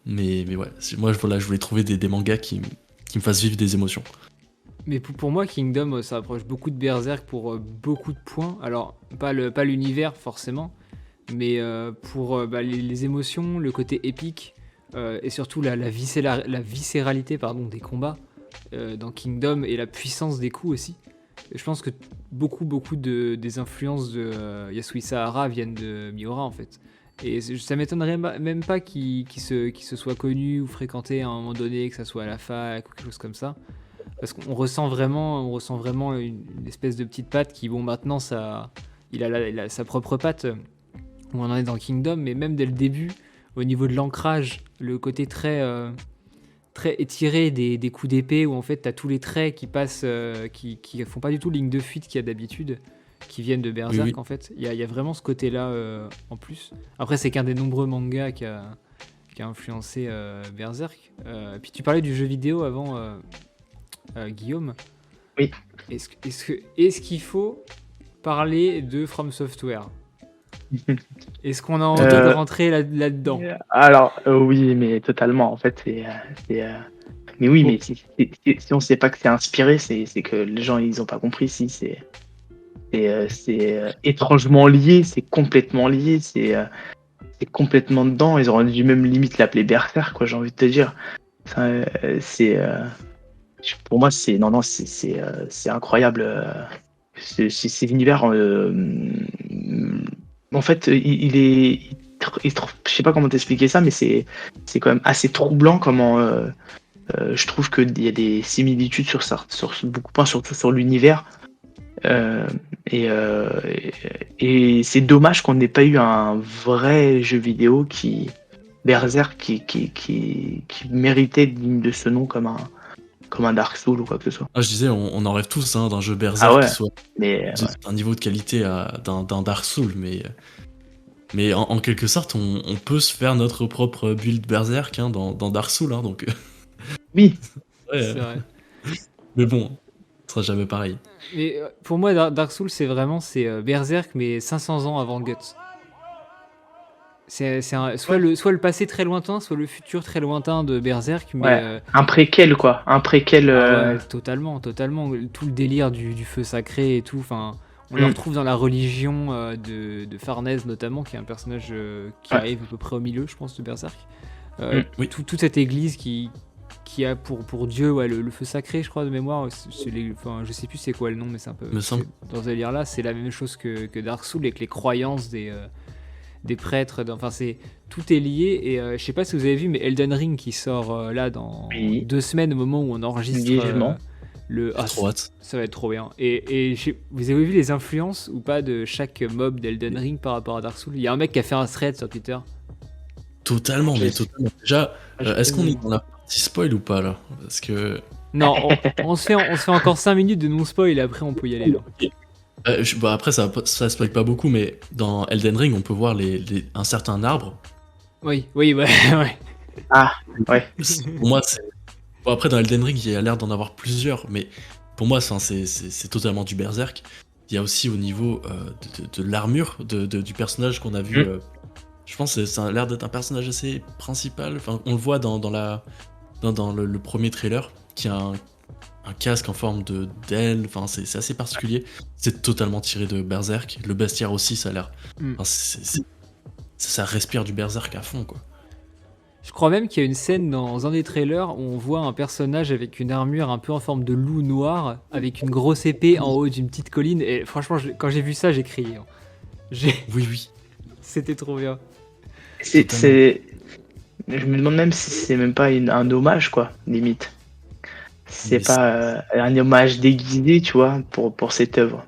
Mais ouais, moi voilà, je voulais trouver des mangas qui me fassent vivre des émotions. Mais pour moi, Kingdom, ça approche beaucoup de Berserk pour beaucoup de points. Alors, pas l'univers forcément, mais pour les émotions, le côté épique et surtout la viscéralité pardon, des combats dans Kingdom et la puissance des coups aussi. Et je pense que beaucoup des influences de Yasuhisa Hara viennent de Miura en fait. Et ça m'étonnerait même pas qu'il se soit connu ou fréquenté à un moment donné, que ça soit à la fac ou quelque chose comme ça. Parce qu'on ressent vraiment une espèce de petite patte qui, bon, maintenant, il a sa propre patte, où on en est dans Kingdom, mais même dès le début, au niveau de l'ancrage, le côté très étiré des coups d'épée, où en fait, t'as tous les traits qui passent, qui font pas du tout ligne de fuite qu'il y a d'habitude, qui viennent de Berserk, Oui. en fait. Il y a vraiment ce côté-là en plus. Après, c'est qu'un des nombreux mangas qui a influencé Berserk. Puis tu parlais du jeu vidéo avant, Guillaume. Oui. Est-ce qu'il faut parler de From Software? Est-ce qu'on a envie de rentrer là-dedans? Alors, oui, mais totalement. En fait, c'est, mais oui, Bon. mais si on sait pas que c'est inspiré, c'est que les gens ils ont pas compris. Si c'est étrangement lié, c'est complètement lié, c'est complètement dedans. Ils auraient dû même limite l'appeler Berserk, quoi. J'ai envie de te dire. Ça, pour moi, c'est incroyable. C'est l'univers. En fait, je sais pas comment t'expliquer ça, mais c'est quand même assez troublant comment je trouve qu'il y a des similitudes sur beaucoup de points, surtout sur l'univers. Euh, et, euh, et c'est dommage qu'on n'ait pas eu un vrai jeu vidéo Berserk qui méritait digne de ce nom comme comme un Dark Souls ou quoi que ce soit. Ah, je disais, on en rêve tous d'un jeu Ah Berserk ouais, qui soit mais d'un niveau de qualité d'un Dark Souls, mais en quelque sorte, on peut se faire notre propre build Berserk dans Dark Souls, donc oui, ouais, C'est vrai. mais bon, ce sera jamais pareil. Mais pour moi, Dark Souls, c'est Berserk, mais 500 ans avant Guts. Soit, Ouais. soit le passé très lointain, soit le futur très lointain de Berserk, mais Ouais, un préquel quoi, un préquel. ah ouais, totalement, totalement. Tout le délire du feu sacré et tout. Enfin, on le Mm. retrouve dans la religion de Farnèse notamment, qui est un personnage qui Ouais. arrive à peu près au milieu, je pense, de Berserk. Oui. Toute cette église qui a pour dieu le feu sacré, je crois, de mémoire. Enfin, je sais plus c'est quoi le nom, mais c'est un peu. Me semble. Dans ce délire-là, c'est la même chose que Dark Souls avec les croyances des prêtres. Enfin, tout est lié. Et je sais pas si vous avez vu, mais Elden Ring qui sort là dans Oui. 2 semaines au moment où on enregistre Vivement. le. J'ai trop hâte. Ça va être trop bien. Et vous avez vu les influences ou pas de chaque mob d'Elden Ring par rapport à Dark Souls? Il y a un mec qui a fait un thread sur Twitter. Totalement, J'ai- mais totalement. Déjà, j'ai est-ce pas qu'on vu. est dans la partie spoil ou pas là? Parce que Non, on se fait encore 5 minutes de non-spoil et après on peut y aller là. bah, après ça spoil pas beaucoup, mais dans Elden Ring, on peut voir un certain arbre. Oui, ouais, ouais. Ah, ouais. Pour moi, c'est bon, après dans Elden Ring, il y a l'air d'en avoir plusieurs, mais pour moi, c'est totalement du Berserk. Il y a aussi au niveau de l'armure du personnage qu'on a vu. Mm. Je pense que ça a l'air d'être un personnage assez principal. Enfin, on le voit dans le premier trailer, qui a un casque en forme d'aile. Enfin, c'est assez particulier. C'est totalement tiré de Berserk. Le bestiaire aussi, ça a l'air. Mm. Enfin, ça respire du Berserk à fond, quoi. Je crois même qu'il y a une scène dans un des trailers où on voit un personnage avec une armure un peu en forme de loup noir, avec une grosse épée en haut d'une petite colline. Et franchement, quand j'ai vu ça, j'ai crié. Hein. Oui. C'était trop bien. C'est. Je me demande même si c'est même pas un hommage quoi, limite. C'est Mais pas un hommage déguisé, tu vois, pour cette œuvre.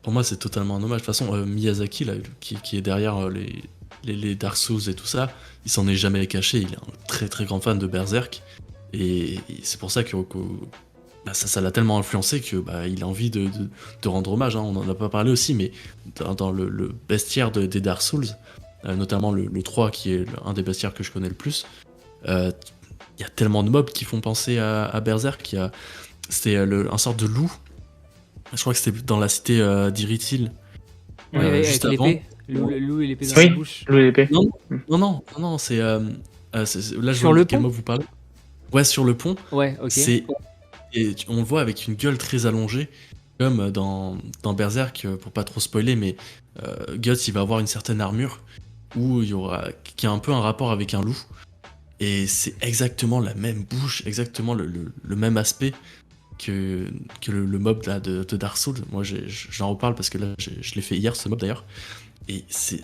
Pour moi, c'est totalement un hommage. De toute façon, Miyazaki, là, qui est derrière les Dark Souls et tout ça, il s'en est jamais caché. Il est un très très grand fan de Berserk. Et c'est pour ça que bah, ça l'a tellement influencé que bah, il a envie de rendre hommage. On n'en a pas parlé aussi, mais dans le bestiaire des Dark Souls, notamment le 3, qui est un des bestiaires que je connais le plus, il y a tellement de mobs qui font penser à Berserk. C'était un sort de loup. Je crois que c'était dans la cité d'Irithil. Oui, avec Juste avant. l'épée. Le loup et l'épée dans Oui. la bouche. Loup et l'épée. Non, c'est. Là, je Sur vois le de quel pont mot vous parlez. Ouais, sur le pont. Ouais, ok. On le voit avec une gueule très allongée, comme dans Berserk, pour pas trop spoiler, mais Guts, il va avoir une certaine armure qui a un peu un rapport avec un loup. Et c'est exactement la même bouche, exactement le même aspect que le mob là, de Dark Souls. Moi, j'en reparle parce que là, je l'ai fait hier, ce mob d'ailleurs. Et c'est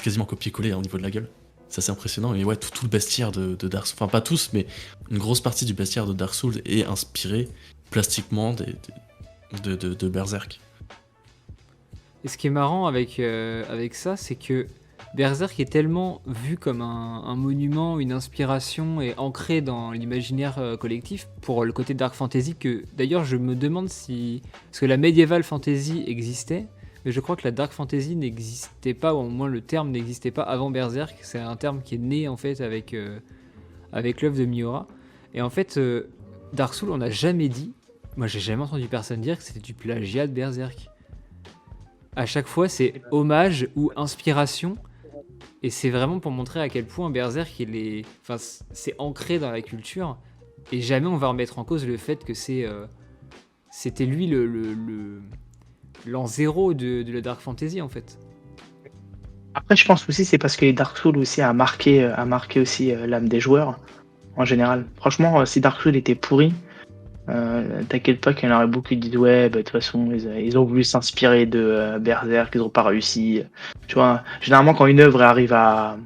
quasiment copié-collé au niveau de la gueule. C'est assez impressionnant. Et ouais, tout le bestiaire de Dark Souls, enfin pas tous, mais une grosse partie du bestiaire de Dark Souls est inspiré plastiquement de Berserk. Et ce qui est marrant avec ça, c'est que Berserk est tellement vu comme un monument, une inspiration et ancré dans l'imaginaire collectif pour le côté Dark Fantasy que d'ailleurs je me demande si... Parce que la Medieval Fantasy existait, mais je crois que la Dark Fantasy n'existait pas, ou au moins le terme n'existait pas avant Berserk. C'est un terme qui est né en fait avec l'œuvre de Miura. Et en fait, Dark Souls, on n'a jamais dit, moi j'ai jamais entendu personne dire que c'était du plagiat de Berserk. À chaque fois, c'est hommage ou inspiration. Et c'est vraiment pour montrer à quel point Berserk, c'est ancré dans la culture. Et jamais on va remettre en cause le fait que c'était lui l'an zéro de la Dark Fantasy, en fait. Après, je pense aussi c'est parce que les Dark Souls aussi a marqué aussi l'âme des joueurs en général. Franchement, si Dark Souls était pourri, t'inquiète pas qu'il y en aurait beaucoup qui disent ouais, bah, de toute façon ils ont voulu s'inspirer de Berserk, ils ont pas réussi. Tu vois, généralement quand une œuvre arrive à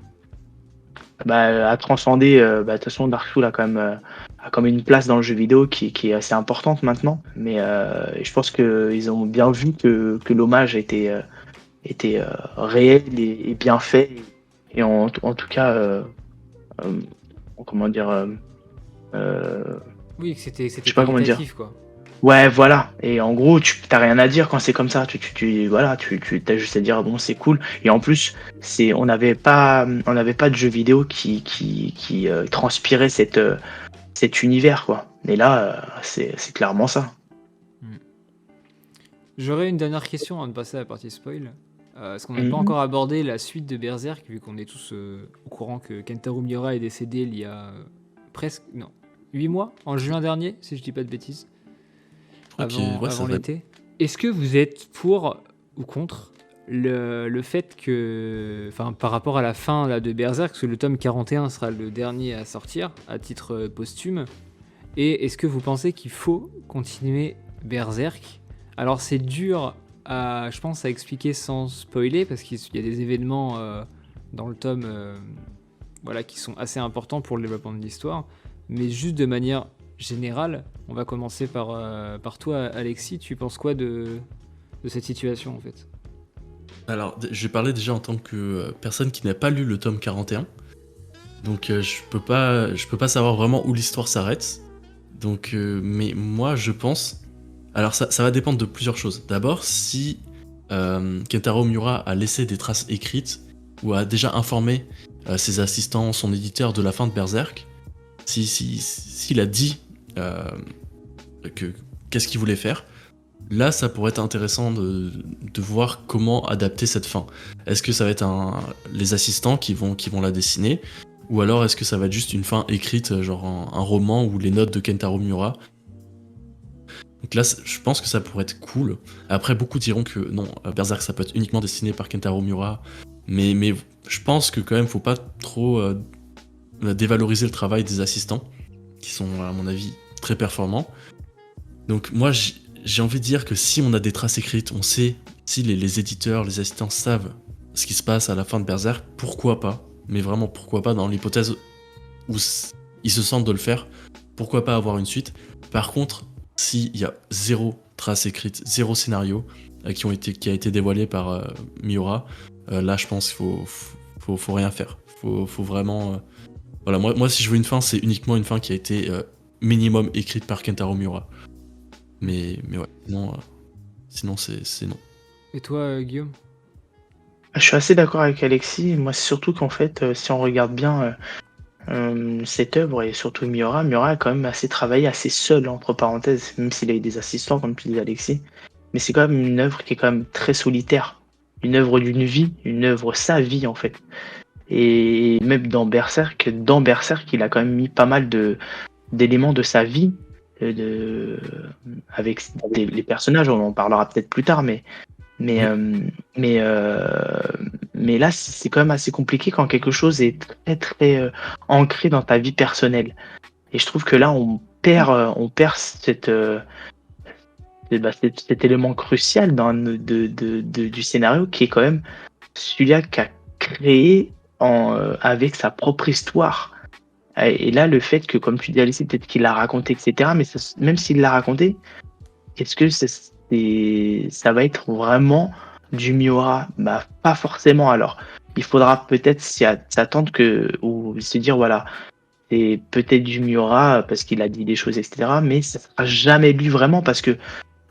transcender, de toute façon Dark Souls a quand même une place dans le jeu vidéo qui est assez importante maintenant. Mais je pense que ils ont bien vu que l'hommage était réel et bien fait et en tout cas comment dire Oui, que Je c'était sais pas comment dire. qualitatif, quoi. Ouais, voilà. Et en gros, tu t'as rien à dire quand c'est comme ça. Voilà, t'as juste à dire bon, c'est cool. Et en plus, on n'avait pas de jeu vidéo qui transpirait cet univers, quoi. Et là, c'est clairement ça. Hmm. J'aurais une dernière question avant de passer à la partie spoil. Parce qu'on n'a pas Mhm. encore abordé la suite de Berserk, vu qu'on est tous au courant que Kentaro Miura est décédé il y a presque, non, 8 mois, en juin dernier, si je dis pas de bêtises, Je crois que ouais, ça avant va. l'été. Est-ce que vous êtes pour ou contre le fait que, enfin, par rapport à la fin là, de Berserk, parce que le tome 41 sera le dernier à sortir, à titre posthume, et est-ce que vous pensez qu'il faut continuer Berserk? Alors c'est dur à, je pense, à expliquer sans spoiler, parce qu'il y a des événements dans le tome voilà, qui sont assez importants pour le développement de l'histoire, mais juste de manière générale, on va commencer par toi, Alexis. Tu penses quoi de cette situation en fait? Alors, je vais parler déjà en tant que personne qui n'a pas lu le tome 41. Donc, je peux pas savoir vraiment où l'histoire s'arrête. Donc, mais moi, je pense. Alors, ça va dépendre de plusieurs choses. D'abord, si Kentaro Miura a laissé des traces écrites ou a déjà informé ses assistants, son éditeur de la fin de Berserk, s'il a dit que qu'est-ce qu'il voulait faire, là, ça pourrait être intéressant de voir comment adapter cette fin. Est-ce que ça va être les assistants qui vont la dessiner, ou alors est-ce que ça va être juste une fin écrite, genre un roman ou les notes de Kentaro Miura. Donc là, je pense que ça pourrait être cool. Après, beaucoup diront que non, Berserk, ça peut être uniquement dessiné par Kentaro Miura, mais je pense que quand même, faut pas trop dévaloriser le travail des assistants, qui sont, à mon avis, très performants. Donc moi, j'ai envie de dire que si on a des traces écrites, on sait, si les éditeurs, les assistants savent ce qui se passe à la fin de Berserk, pourquoi pas? Mais vraiment, pourquoi pas dans l'hypothèse où ils se sentent de le faire, pourquoi pas avoir une suite? Par contre, s'il y a zéro trace écrite, zéro scénario qui a été dévoilé par Miura, là je pense qu'il faut rien faire. Faut vraiment... Voilà, moi si je veux une fin, c'est uniquement une fin qui a été minimum écrite par Kentaro Miura. Mais ouais, non, sinon c'est non. Et toi, Guillaume? Je suis assez d'accord avec Alexis. Moi, c'est surtout qu'en fait, si on regarde bien cette œuvre et surtout Miura a quand même assez travaillé assez seul, entre parenthèses, même s'il a eu des assistants, comme tu dis, Alexis. Mais c'est quand même une œuvre qui est quand même très solitaire. Une œuvre d'une vie, une œuvre sa vie, en fait. Et même dans Berserk, il a quand même mis pas mal d'éléments de sa vie, de, avec les personnages, on en parlera peut-être plus tard, mais, Oui. euh, mais, euh, mais là, c'est quand même assez compliqué quand quelque chose est très, très ancré dans ta vie personnelle. Et je trouve que là, on perd cet élément crucial du scénario qui est quand même celui-là qu'a créé avec sa propre histoire. Et là, le fait que, comme tu dis, Alice, peut-être qu'il l'a raconté, etc., mais même s'il l'a raconté, est-ce que ça va être vraiment du Miura? Bah, pas forcément. Alors, il faudra peut-être s'attendre ou se dire, voilà, c'est peut-être du Miura parce qu'il a dit des choses, etc., mais ça sera jamais lui vraiment parce que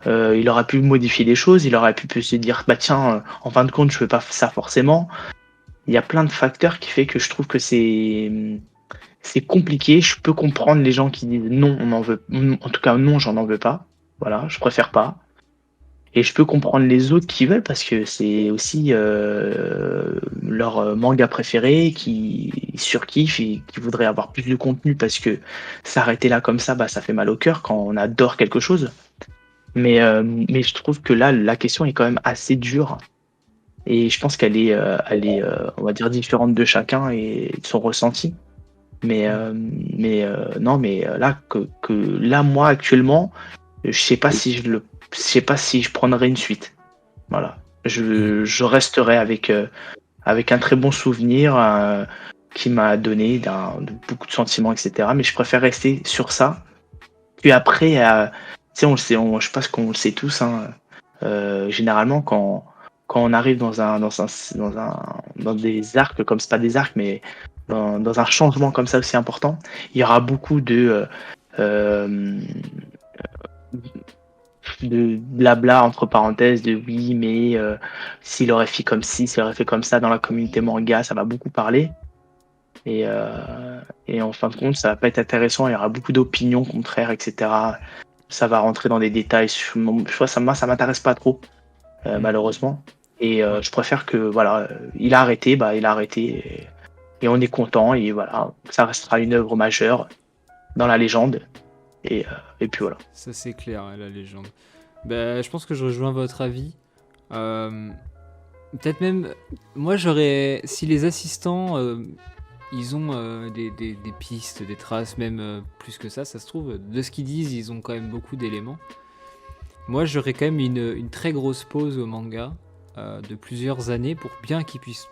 il aurait pu modifier les choses, il aurait pu se dire, bah tiens, en fin de compte, je veux pas ça forcément. Il y a plein de facteurs qui fait que je trouve que c'est compliqué. Je peux comprendre les gens qui disent non, on en veut, en tout cas non, j'en en veux pas. Voilà, je préfère pas. Et je peux comprendre les autres qui veulent parce que c'est aussi leur manga préféré qui surkiffe et qui voudrait avoir plus de contenu parce que s'arrêter là comme ça, bah ça fait mal au cœur quand on adore quelque chose. Mais je trouve que là, la question est quand même assez dure et je pense qu'elle est, on va dire, différente de chacun et de son ressenti. Non, mais là, là, moi, actuellement, je sais pas je sais pas si je prendrais une suite. Voilà. Mhm. Je resterai avec un très bon souvenir qui m'a donné de beaucoup de sentiments, etc. Mais je préfère rester sur ça. Puis après, tu sais, on le sait, je pense qu'on le sait tous, hein, généralement, quand on arrive dans des arcs, comme c'est pas des arcs, mais dans un changement comme ça aussi important, il y aura beaucoup euh, de blabla entre parenthèses de oui, mais s'il aurait fait comme ci, s'il aurait fait comme ça dans la communauté manga, ça va beaucoup parler. Et en fin de compte, ça va pas être intéressant. Il y aura beaucoup d'opinions contraires, etc. Ça va rentrer dans des détails. Je vois, ça m'intéresse pas trop, malheureusement. Et Ouais. je préfère que, voilà, il a arrêté, bah, il a arrêté. Et on est content. Et voilà, ça restera une œuvre majeure dans la légende. Et puis voilà. Ça c'est clair, hein, la légende. Bah, je pense que je rejoins votre avis. Euh, Peut-être même, moi j'aurais, si les assistants, ils ont des pistes, des traces, même plus que ça se trouve, de ce qu'ils disent, ils ont quand même beaucoup d'éléments. Moi j'aurais quand même une très grosse pause au manga de plusieurs années pour bien qu'ils puissent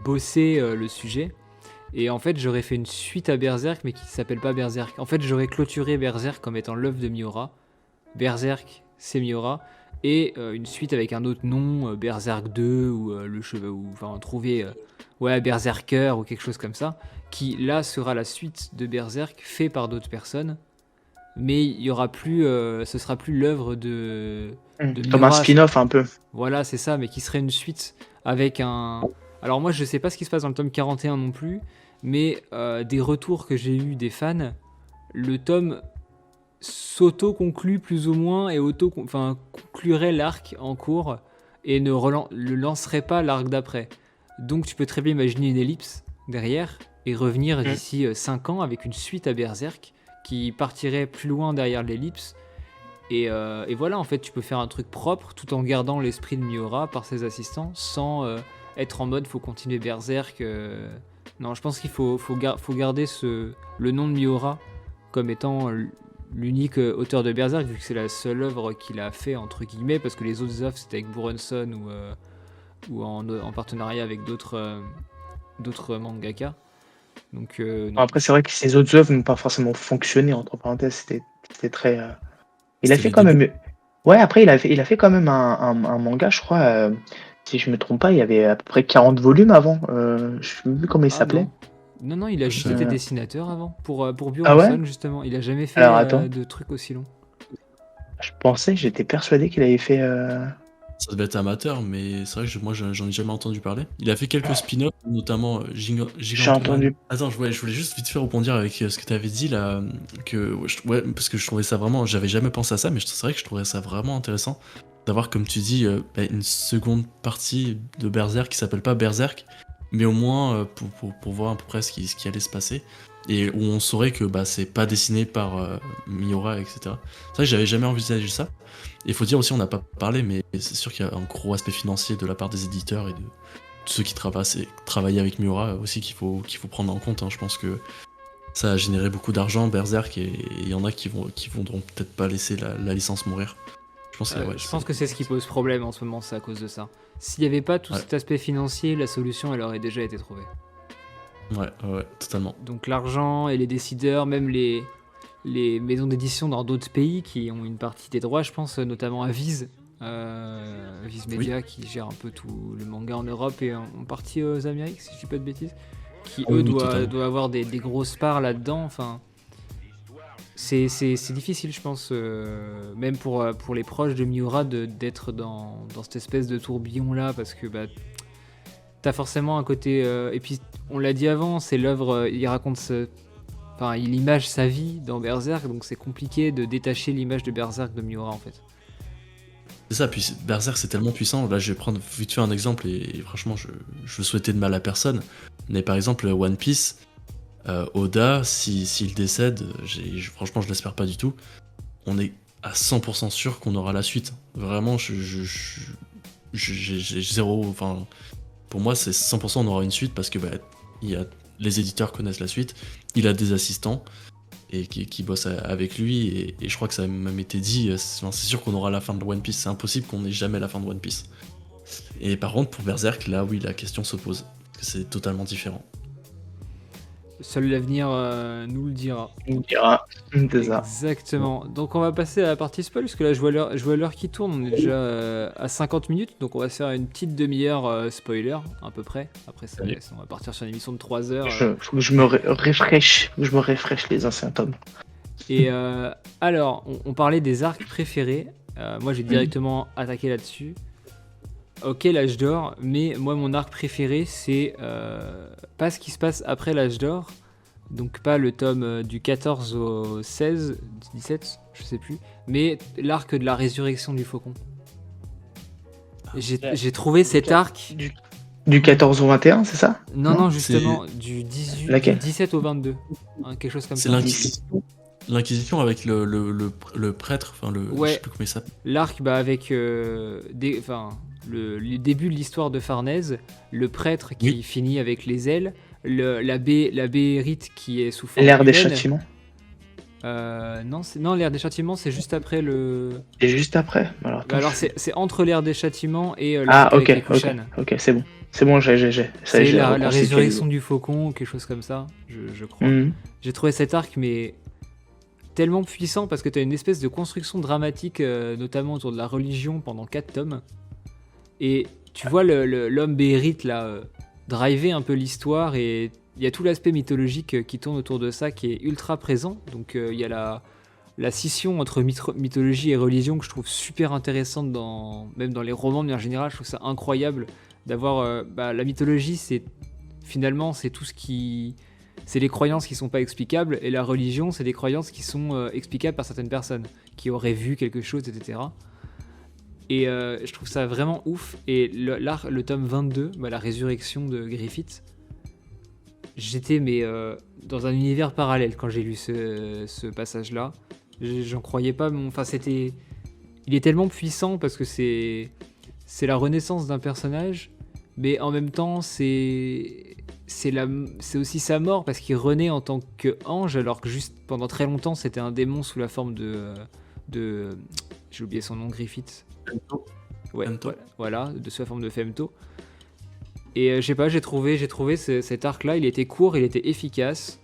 bosser le sujet. Et en fait, j'aurais fait une suite à Berserk, mais qui s'appelle pas Berserk. En fait, j'aurais clôturé Berserk comme étant l'œuvre de Miura. Berserk, c'est Miura. Et une suite avec un autre nom, Berserk 2, ou le cheveu, ou enfin, trouver ouais, Berserker, ou quelque chose comme ça, qui là sera la suite de Berserk, fait par d'autres personnes. Mais il y aura plus, ce sera plus l'œuvre de Comme un Miura. spin-off un peu. Voilà, c'est ça, mais qui serait une suite avec un. Alors moi, je sais pas ce qui se passe dans le tome 41 non plus, mais des retours que j'ai eu des fans, le tome s'auto-conclut plus ou moins et enfin, conclurait l'arc en cours et le lancerait pas l'arc d'après. Donc tu peux très bien imaginer une ellipse derrière et revenir d'ici 5 ans avec une suite à Berserk qui partirait plus loin derrière l'ellipse. Et voilà, en fait, tu peux faire un truc propre tout en gardant l'esprit de Miura par ses assistants sans être en mode faut continuer Berserk. Non, je pense qu'il faut garder le nom de Miura comme étant l'unique auteur de Berserk, vu que c'est la seule œuvre qu'il a fait, entre guillemets, parce que les autres œuvres c'était avec Buronson ou en partenariat avec d'autres mangaka. Donc, non. Après, c'est vrai que ses autres œuvres n'ont pas forcément fonctionné, entre parenthèses. C'était très. Il a C'était fait les quand débuts. même. Ouais, après, il a fait quand même un manga, je crois. Si je me trompe pas, il y avait à peu près 40 volumes avant. Je sais plus comment il Ah s'appelait. non. Non, non, il a juste Je- été dessinateur avant, pour Ah ouais? Buronson justement. Il a jamais fait Alors attends, de trucs aussi longs. j'étais persuadé qu'il avait fait. Ça devait être amateur, mais c'est vrai que moi j'en ai jamais entendu parler. Il a fait quelques spin-offs, notamment J'ai Gigantoman. entendu. Attends, je voulais juste vite fait rebondir avec ce que tu avais dit là, ouais, parce que je trouvais ça vraiment, j'avais jamais pensé à ça, mais c'est vrai que je trouvais ça vraiment intéressant d'avoir, comme tu dis, une seconde partie de Berserk qui s'appelle pas Berserk, mais au moins pour voir à peu près ce qui allait se passer, et où on saurait que c'est pas dessiné par Miura, etc. C'est vrai que j'avais jamais envisagé ça. Il faut dire aussi, on n'a pas parlé, mais c'est sûr qu'il y a un gros aspect financier de la part des éditeurs et de ceux qui travaillent avec Miura aussi qu'il faut prendre en compte, hein. Je pense que ça a généré beaucoup d'argent, Berserk, et il y en a qui voudront peut-être pas laisser la licence mourir. Je pense que, ouais, Je pense que c'est ce qui pose problème en ce moment, c'est à cause de ça. S'il n'y avait pas tout Ouais. cet aspect financier, la solution elle aurait déjà été trouvée. Ouais, totalement. Donc l'argent et les décideurs, même les maisons d'édition dans d'autres pays qui ont une partie des droits, je pense notamment à Viz, Viz Media qui gère un peu tout le manga en Europe et en partie aux Amériques, si je dis pas de bêtises, qui eux Oui, totalement. doivent avoir des grosses parts là-dedans. Enfin, c'est difficile, je pense, même pour les proches de Miura d'être dans cette espèce de tourbillon là, parce que t'as forcément un côté. Et puis, on l'a dit avant, c'est l'œuvre. Il raconte. Enfin, il image sa vie dans Berserk, donc c'est compliqué de détacher l'image de Berserk de Miura en fait. C'est ça, puis Berserk c'est tellement puissant. Là, je vais prendre vite fait un exemple, et franchement, je souhaitais de mal à personne. Mais par exemple, One Piece, Oda, s'il décède, franchement, je l'espère pas du tout. On est à 100% sûr qu'on aura la suite. Vraiment, j'ai zéro. Enfin, pour moi, c'est 100% on aura une suite parce que les éditeurs connaissent la suite. Il a des assistants et qui bossent avec lui, et je crois que ça a même été dit. C'est sûr qu'on aura la fin de One Piece. C'est impossible qu'on ait jamais la fin de One Piece. Et par contre, pour Berserk, là, oui, la question se pose parce que c'est totalement différent. Seul l'avenir nous le dira. On dira. C'est ça. Exactement. Donc on va passer à la partie spoil, parce que là je vois l'heure qui tourne, on est déjà à 50 minutes, donc on va se faire une petite demi-heure spoiler, à peu près. Après ça, Allez. on va partir sur une émission de 3 heures. Faut que je me rafraîche les anciens tomes. Et alors, on parlait des arcs préférés. Moi, j'ai directement attaqué là-dessus. Ok, l'âge d'or, mais moi, mon arc préféré, c'est pas ce qui se passe après l'âge d'or. Donc, pas le tome du 14 au 16, 17, je sais plus. Mais l'arc de la résurrection du faucon. J'ai trouvé cet arc. Du 14 au 21, c'est ça? Non, justement, du 17 au 22. Hein, quelque chose comme C'est ça. l'Inquisition avec le prêtre, enfin je Ouais. sais plus comment il s'appelle. L'arc avec le début de l'histoire de Farnèse, le prêtre qui finit avec les ailes, l'abbé Rite qui est sous forme L'ère des humaine. châtiments. Non, l'ère des châtiments, c'est juste après le. Et juste après. Alors, c'est entre l'ère des châtiments et Ah, l'arc avec les ok, Kushan. c'est bon. C'est bon, j'ai. Ça y est, C'est j'ai la reconstitué. résurrection du faucon, quelque chose comme ça, je crois. Mhm. J'ai trouvé cet arc, mais tellement puissant parce que tu as une espèce de construction dramatique, notamment autour de la religion pendant 4 tomes. Et tu vois l'homme Béhérite là, driver un peu l'histoire, et il y a tout l'aspect mythologique qui tourne autour de ça qui est ultra présent. Donc il y a la scission entre mythologie et religion que je trouve super intéressante, même dans les romans de manière générale. Je trouve ça incroyable d'avoir la mythologie, finalement c'est tout ce qui. C'est les croyances qui sont pas explicables, et la religion, c'est des croyances qui sont explicables par certaines personnes, qui auraient vu quelque chose, etc. Et je trouve ça vraiment ouf. Et le tome 22, la résurrection de Griffith, j'étais dans un univers parallèle quand j'ai lu ce passage-là. J'en croyais pas. Enfin, il est tellement puissant parce que c'est la renaissance d'un personnage, mais en même temps, c'est aussi sa mort parce qu'il renaît en tant qu'ange, alors que juste pendant très longtemps, c'était un démon sous la forme de j'ai oublié son nom, Griffith. Ouais, Femto. voilà, sous la forme de Femto. Et je sais pas, j'ai trouvé cet arc-là, il était court, il était efficace,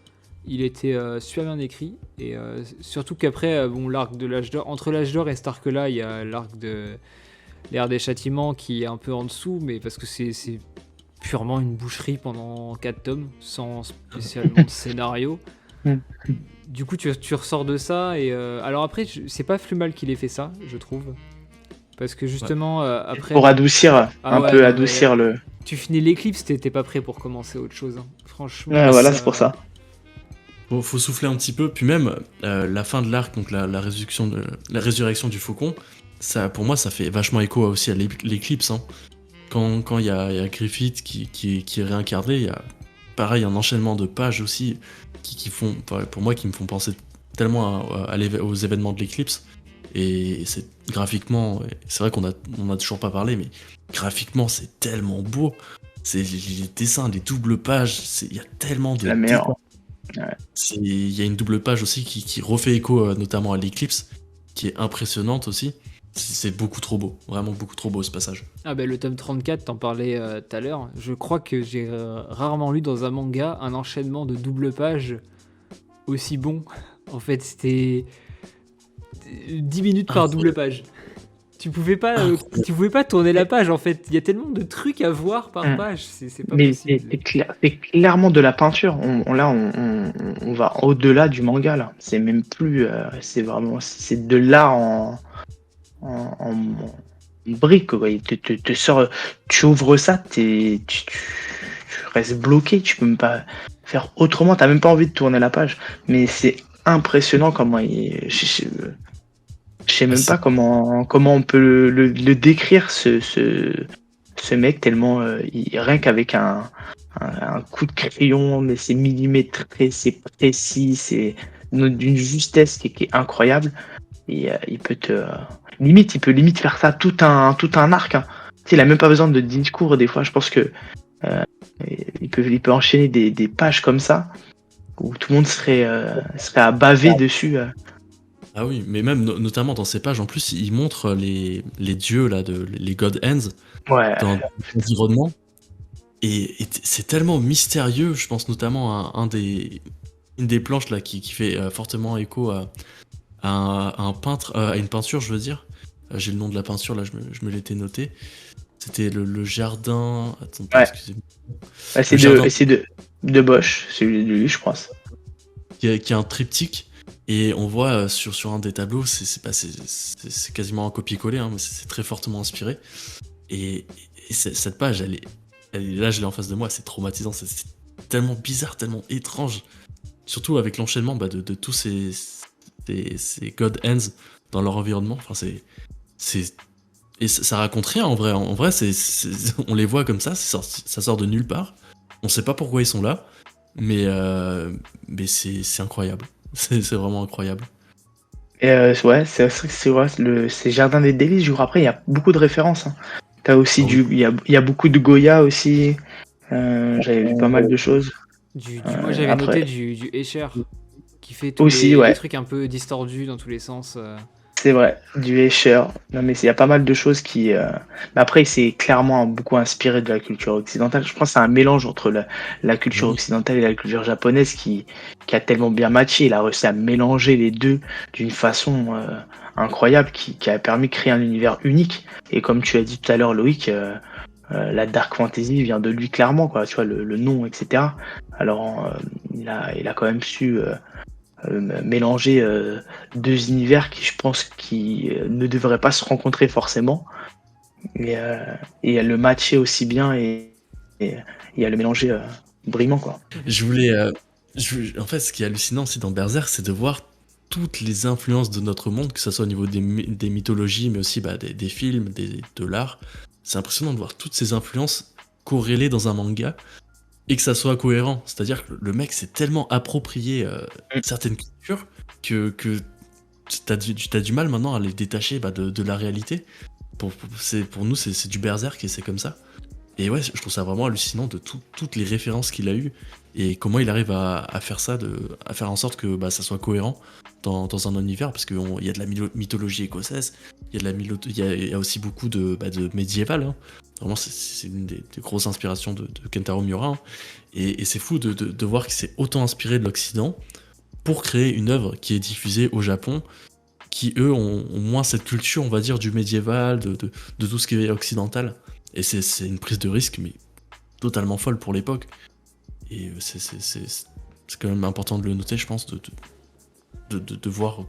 il était super bien écrit, et surtout qu'après, l'arc de l'âge d'or, entre l'âge d'or et cet arc-là, il y a l'arc de l'ère des châtiments qui est un peu en dessous, mais parce que c'est purement une boucherie pendant 4 tomes, sans spécialement de scénario. Du coup, tu ressors de ça, et alors après, c'est pas plus mal qu'il ait fait ça, je trouve. Parce que justement, après. Pour adoucir, adoucir le. Tu finis l'éclipse, t'es pas prêt pour commencer autre chose. Hein. Franchement. Ouais, voilà, c'est pour ça. Faut souffler un petit peu, puis même la fin de l'arc, donc la résurrection du faucon, ça, pour moi, ça fait vachement écho aussi à l'éclipse. Hein. Quand il y a Griffith qui est réincarné, il y a pareil un enchaînement de pages aussi qui font, pour moi, qui me font penser tellement aux événements de l'éclipse. Et c'est graphiquement, c'est vrai qu'on a toujours pas parlé, mais graphiquement c'est tellement beau. C'est les dessins, les doubles pages, il y a tellement de. La meilleure. Ouais. Il y a une double page aussi qui refait écho notamment à l'éclipse, qui est impressionnante aussi. C'est beaucoup trop beau, vraiment beaucoup trop beau ce passage. Ah le tome 34, t'en parlais tout à l'heure. Je crois que j'ai rarement lu dans un manga un enchaînement de double pages aussi bon. En fait, c'était 10 minutes par double page. Tu pouvais pas tourner la page, en fait. Il y a tellement de trucs à voir par page, c'est pas possible. C'est clairement de la peinture. On va au-delà du manga là. C'est même plus, c'est de l'art en brique. Quoi. Te sort, tu ouvres ça, tu restes bloqué. Tu peux même pas faire autrement. T'as même pas envie de tourner la page. Mais c'est impressionnant comment je sais même pas comment on peut le décrire ce mec tellement rien qu'avec un coup de crayon, mais c'est millimétré, c'est précis, c'est d'une justesse qui est incroyable. Et il peut limite faire ça tout un arc. Hein. Il a même pas besoin de discours des fois. Je pense que il peut enchaîner des pages comme ça où tout le monde serait à baver dessus. Ah oui, mais même notamment dans ces pages, en plus, il montre les dieux, là, les God Hands, dans l'environnement. Et c'est tellement mystérieux, je pense notamment à une des planches là, qui fait fortement écho à un peintre, à une peinture, je veux dire. J'ai le nom de la peinture, là, je me l'étais noté. C'était le jardin. Attends, excusez-moi. C'est de Bosch, celui de lui, je pense. Qui est un triptyque. Et on voit sur un des tableaux, c'est quasiment un copier-coller, hein, mais c'est très fortement inspiré. Et, cette page, là, je l'ai en face de moi, c'est traumatisant, c'est tellement bizarre, tellement étrange. Surtout avec l'enchaînement de tous ces God Hands dans leur environnement. Enfin, c'est et ça raconte rien en vrai. En vrai, on les voit comme ça, ça sort de nulle part. On sait pas pourquoi ils sont là, mais, c'est incroyable. C'est vraiment incroyable. Et ouais, c'est vrai, c'est Jardin des Délices. Je vous rappelle, il y a beaucoup de références, hein. T'as aussi Ah oui. il y a beaucoup de Goya aussi. J'avais vu pas mal de choses. Moi j'avais Après, noté du Escher qui fait tous aussi, les ouais. trucs un peu distordus dans tous les sens. C'est vrai, du Escher. Non, mais il y a pas mal de choses qui. Mais après, il s'est clairement beaucoup inspiré de la culture occidentale. Je pense que c'est un mélange entre la Bah culture oui. occidentale et la culture japonaise qui a tellement bien matché. Il a réussi à mélanger les deux d'une façon incroyable qui a permis de créer un univers unique. Et comme tu as dit tout à l'heure, Loïc, la dark fantasy vient de lui clairement, quoi. Tu vois, le nom, etc. Alors, il a quand même su. Mélanger deux univers qui, je pense, qui ne devraient pas se rencontrer forcément. Et, euh, et le matcher aussi bien et à le mélanger brillamment, quoi. Je voulais. En fait, ce qui est hallucinant aussi dans Berserk, c'est de voir toutes les influences de notre monde, que ce soit au niveau des mythologies, mais aussi des films, de l'art. C'est impressionnant de voir toutes ces influences corrélées dans un manga et que ça soit cohérent. C'est-à-dire que le mec s'est tellement approprié certaines cultures que t'as du mal maintenant à les détacher de la réalité. Pour nous, c'est du Berserk et c'est comme ça. Et ouais, je trouve ça vraiment hallucinant de toutes les références qu'il a eues et comment il arrive à faire ça, à faire en sorte que ça soit cohérent dans un univers, parce qu'il y a de la mythologie écossaise, il y a aussi beaucoup de médiéval. Hein. Vraiment, c'est une des grosses inspirations de Kentaro Miura. Hein. Et c'est fou de voir qu'il s'est autant inspiré de l'Occident pour créer une œuvre qui est diffusée au Japon, qui eux ont moins cette culture, on va dire, du médiéval, de tout ce qui est occidental. Et c'est une prise de risque, mais totalement folle pour l'époque. Et c'est quand même important de le noter, je pense, de voir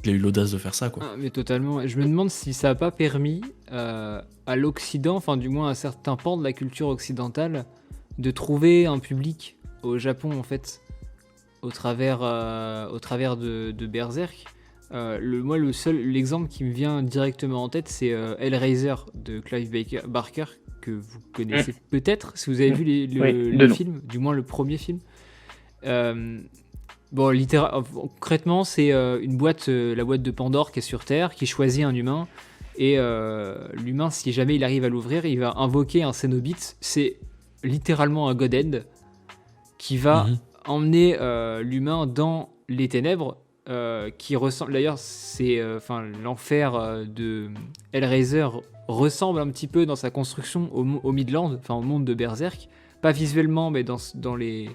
qu'il a eu l'audace de faire ça, quoi. Ah, mais totalement. Et je me demande si ça n'a pas permis à l'Occident, enfin du moins à certains pans de la culture occidentale, de trouver un public au Japon en fait, au travers de Berserk. Moi, l'exemple qui me vient directement en tête, c'est Hellraiser de Clive Barker, que vous connaissez peut-être, si vous avez vu Oui, le film, du moins le premier film. Bon, concrètement, c'est une boîte, la boîte de Pandore qui est sur Terre, qui choisit un humain. Et l'humain, si jamais il arrive à l'ouvrir, il va invoquer un Cénobite. C'est littéralement un God End qui va emmener l'humain dans les ténèbres. Qui ressemble d'ailleurs, c'est l'enfer de Hellraiser ressemble un petit peu dans sa construction au Midland, enfin au monde de Berserk, pas visuellement, mais dans les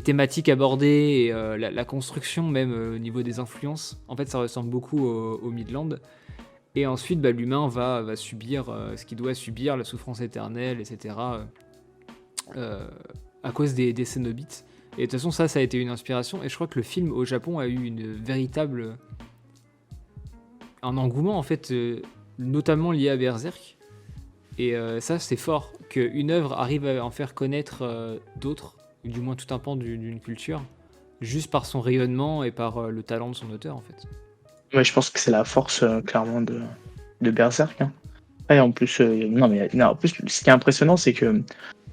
thématiques abordées et la construction même au niveau des influences. En fait, ça ressemble beaucoup au Midland. Et ensuite, l'humain va subir ce qu'il doit subir, la souffrance éternelle, etc. À cause des Cénobites. Et de toute façon, ça a été une inspiration. Et je crois que le film au Japon a eu un engouement, en fait, notamment lié à Berserk. Et ça, c'est fort qu'une œuvre arrive à en faire connaître d'autres, ou du moins tout un pan d'une culture, juste par son rayonnement et par le talent de son auteur, en fait. Ouais, je pense que c'est la force, clairement, de Berserk, hein. Et en plus, en plus, ce qui est impressionnant, c'est que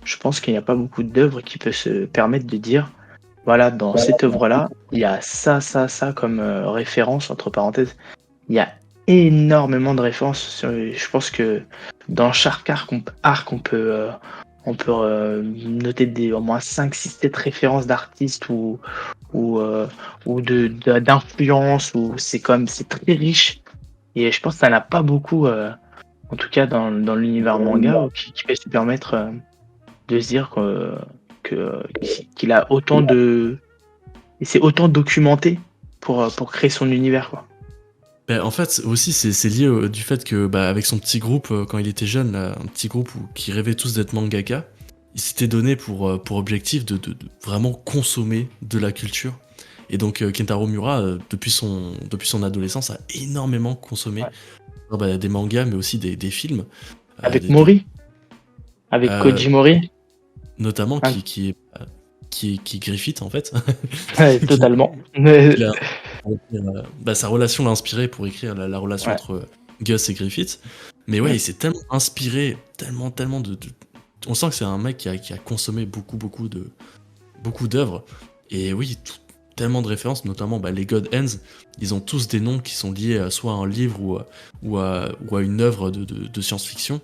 je pense qu'il n'y a pas beaucoup d'œuvres qui peuvent se permettre de dire, voilà, dans cette œuvre-là, il y a ça, ça, ça comme référence, entre parenthèses. Il y a énormément de références. Je pense que dans chaque arc on peut noter au moins 5, 6, 7 références d'artistes ou, euh, ou d'influences. C'est très riche. Et je pense que ça n'a pas beaucoup, en tout cas dans l'univers manga, qui peut se permettre de se dire qu'il a autant de. Et c'est autant documenté pour créer son univers, quoi. En fait, aussi, c'est lié du fait que, avec son petit groupe, quand il était jeune, là, un petit groupe qui rêvait tous d'être mangaka, il s'était donné pour objectif de vraiment consommer de la culture. Et donc Kentaro Miura, depuis son adolescence, a énormément consommé des mangas, mais aussi des films. Avec Mori, avec Euh, Koji Mori, notamment hein, qui Griffith en fait. ouais, Qui- totalement. il a- sa relation l'a inspiré pour écrire la relation Ouais. entre Gus et Griffith. Mais ouais, il s'est tellement inspiré, tellement on sent que c'est un mec qui a consommé beaucoup d'œuvres. Et oui, tellement de références, notamment les God Hands, ils ont tous des noms qui sont liés soit à un livre ou à une œuvre de science-fiction.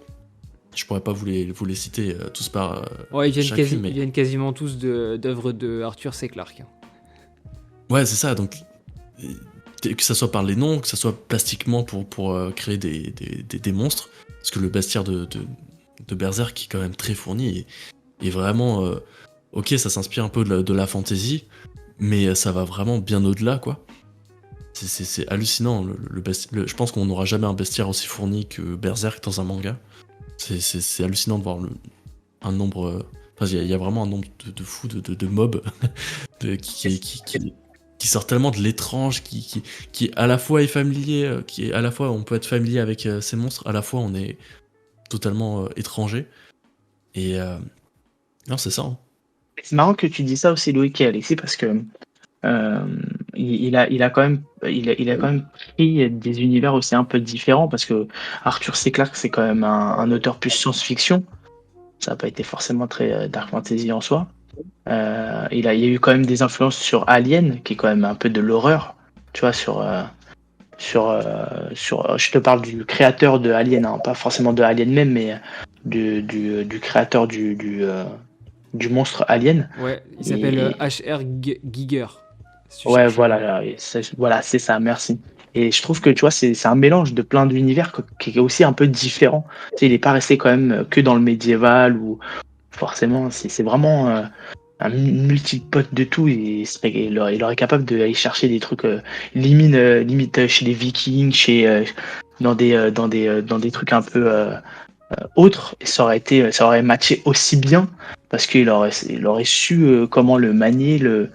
Je pourrais pas vous les citer tous par Ouais, chacune, mais ils viennent quasiment tous d'œuvres de Arthur C. Clarke. ouais, c'est ça. Donc que ça soit par les noms, que ça soit plastiquement pour créer des monstres, parce que le bestiaire de Berserk qui est quand même très fourni et vraiment ok, ça s'inspire un peu de la fantasy, mais ça va vraiment bien au-delà, quoi. C'est hallucinant. Je pense qu'on n'aura jamais un bestiaire aussi fourni que Berserk dans un manga. C'est hallucinant de voir un nombre. Enfin, il y a vraiment un nombre de fous, de mobs qui sort tellement de l'étrange, qui à la fois est familier, qui est à la fois on peut être familier avec ces monstres, à la fois on est totalement étranger. Et non, c'est ça. Hein. C'est marrant que tu dis ça aussi, Loïc et Alexis, parce que il a quand même pris des univers aussi un peu différents, parce que Arthur C. Clarke, c'est quand même un auteur plus science-fiction. Ça n'a pas été forcément très dark fantasy en soi. Il y a eu quand même des influences sur Alien, qui est quand même un peu de l'horreur. Tu vois, je te parle du créateur de Alien, hein, pas forcément de Alien même, mais du créateur du monstre Alien. Ouais, il s'appelle Et, H.R. Giger. Si tu ouais, cherches. voilà, voilà, c'est ça, merci. Et je trouve que tu vois, c'est un mélange de plein d'univers qui est aussi un peu différent. Tu sais, il n'est pas resté quand même que dans le médiéval ou forcément, c'est vraiment un multipote de tout. Et il aurait capable d'aller chercher des trucs limite chez les Vikings, dans des trucs un peu autres. Et ça aurait matché aussi bien parce il aurait su comment le manier, le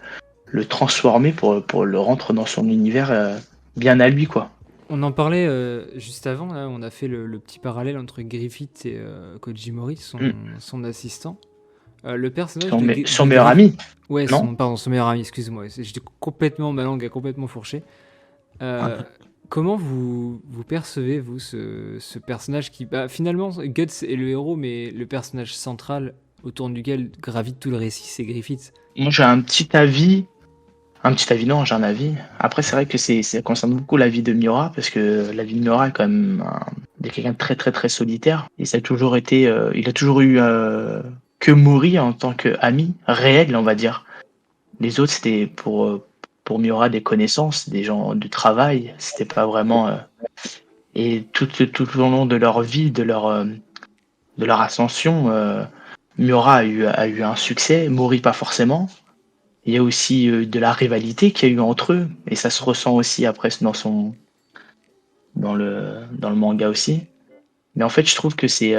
transformer pour le rentrer dans son univers bien à lui, quoi. On en parlait juste avant, là, on a fait le petit parallèle entre Griffith et Koji Mori, Mm. son assistant. Le personnage de, Son de meilleur Griffith. ami, Ouais, non? son meilleur ami, excuse-moi. J'étais complètement, ma langue a complètement fourché. Euh, Comment vous percevez, vous, ce personnage qui. Bah, finalement, Guts est le héros, mais le personnage central autour duquel gravite tout le récit, c'est Griffith. Moi, j'ai un petit avis. Un petit avis, non, j'ai un avis. Après, c'est vrai que ça concerne beaucoup la vie de Miura, parce que la vie de Miura est quand même quelqu'un de très, très, très solitaire. Et ça a toujours été. Il a toujours eu que Mori en tant qu'ami réel, on va dire. Les autres, c'était pour Miura des connaissances, des gens du travail. C'était pas vraiment. Et tout au long de leur vie, de leur ascension, Miura a eu un succès, Mori pas forcément. Il y a aussi de la rivalité qu'il y a eu entre eux, et ça se ressent aussi après dans le manga aussi. Mais en fait, je trouve que c'est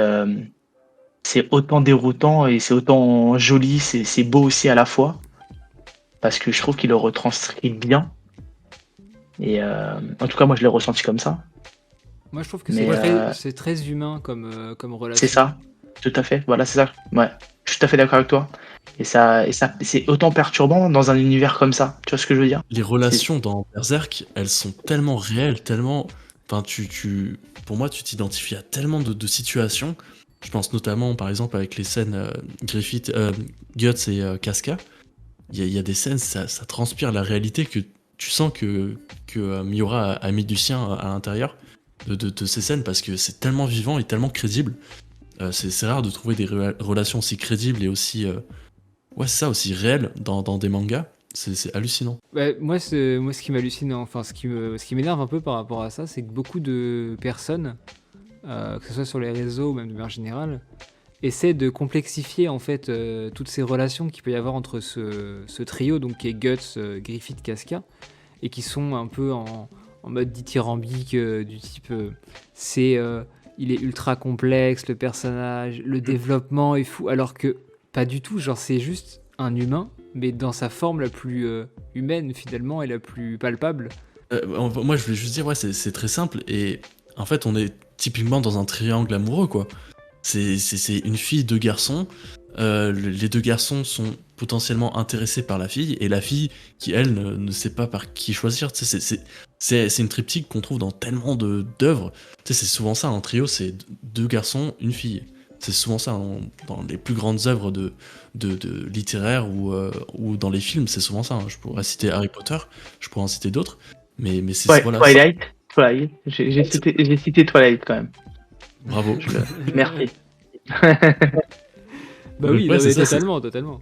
autant déroutant et c'est autant joli, c'est beau aussi à la fois, parce que je trouve qu'il le retranscrit bien. Et en tout cas, moi, je l'ai ressenti comme ça. Moi, je trouve que Mais c'est très humain comme c'est relation. ça, tout à fait. Voilà, c'est ça. Ouais, je suis tout à fait d'accord avec toi. Et ça, c'est autant perturbant dans un univers comme ça. Tu vois ce que je veux dire? Les C'est relations dans Berserk, elles sont tellement réelles, tellement. Enfin, pour moi, tu t'identifies à tellement de situations. Je pense notamment, par exemple, avec les scènes Griffith, Guts et Casca. Il y a des scènes, ça transpire la réalité que tu sens que Miura a mis du sien à l'intérieur de ces scènes parce que c'est tellement vivant et tellement crédible. C'est rare de trouver des relations aussi crédibles et aussi. Ouais, c'est ça, aussi réelles dans des mangas. C'est hallucinant. Ouais, moi, ce qui m'hallucine, enfin, ce qui m'énerve un peu par rapport à ça, c'est que beaucoup de personnes, que ce soit sur les réseaux ou même de manière générale, essaient de complexifier en fait toutes ces relations qu'il peut y avoir entre ce trio, donc qui est Guts, Griffith, Casca, et qui sont un peu en mode dithyrambique du type c'est il est ultra complexe le personnage, le développement est fou, alors que pas du tout, genre c'est juste un humain, mais dans sa forme la plus humaine finalement et la plus palpable. Moi, je voulais juste dire, ouais, c'est très simple. Et en fait, on est typiquement dans un triangle amoureux, quoi. C'est une fille, deux garçons. Les deux garçons sont potentiellement intéressés par la fille, et la fille qui, elle, ne sait pas par qui choisir. Tu sais, c'est une triptyque qu'on trouve dans tellement d'œuvres. Tu sais, c'est souvent ça, un trio, c'est deux garçons, une fille. C'est souvent ça, dans les plus grandes œuvres de littéraires ou dans les films, c'est souvent ça. Hein. Je pourrais citer Harry Potter, je pourrais en citer d'autres, mais c'est Ouais, voilà, ça. Twilight. J'ai cité Twilight quand même. Bravo. Merci. Bah Donc, oui, ouais, non, c'est mais ça, totalement.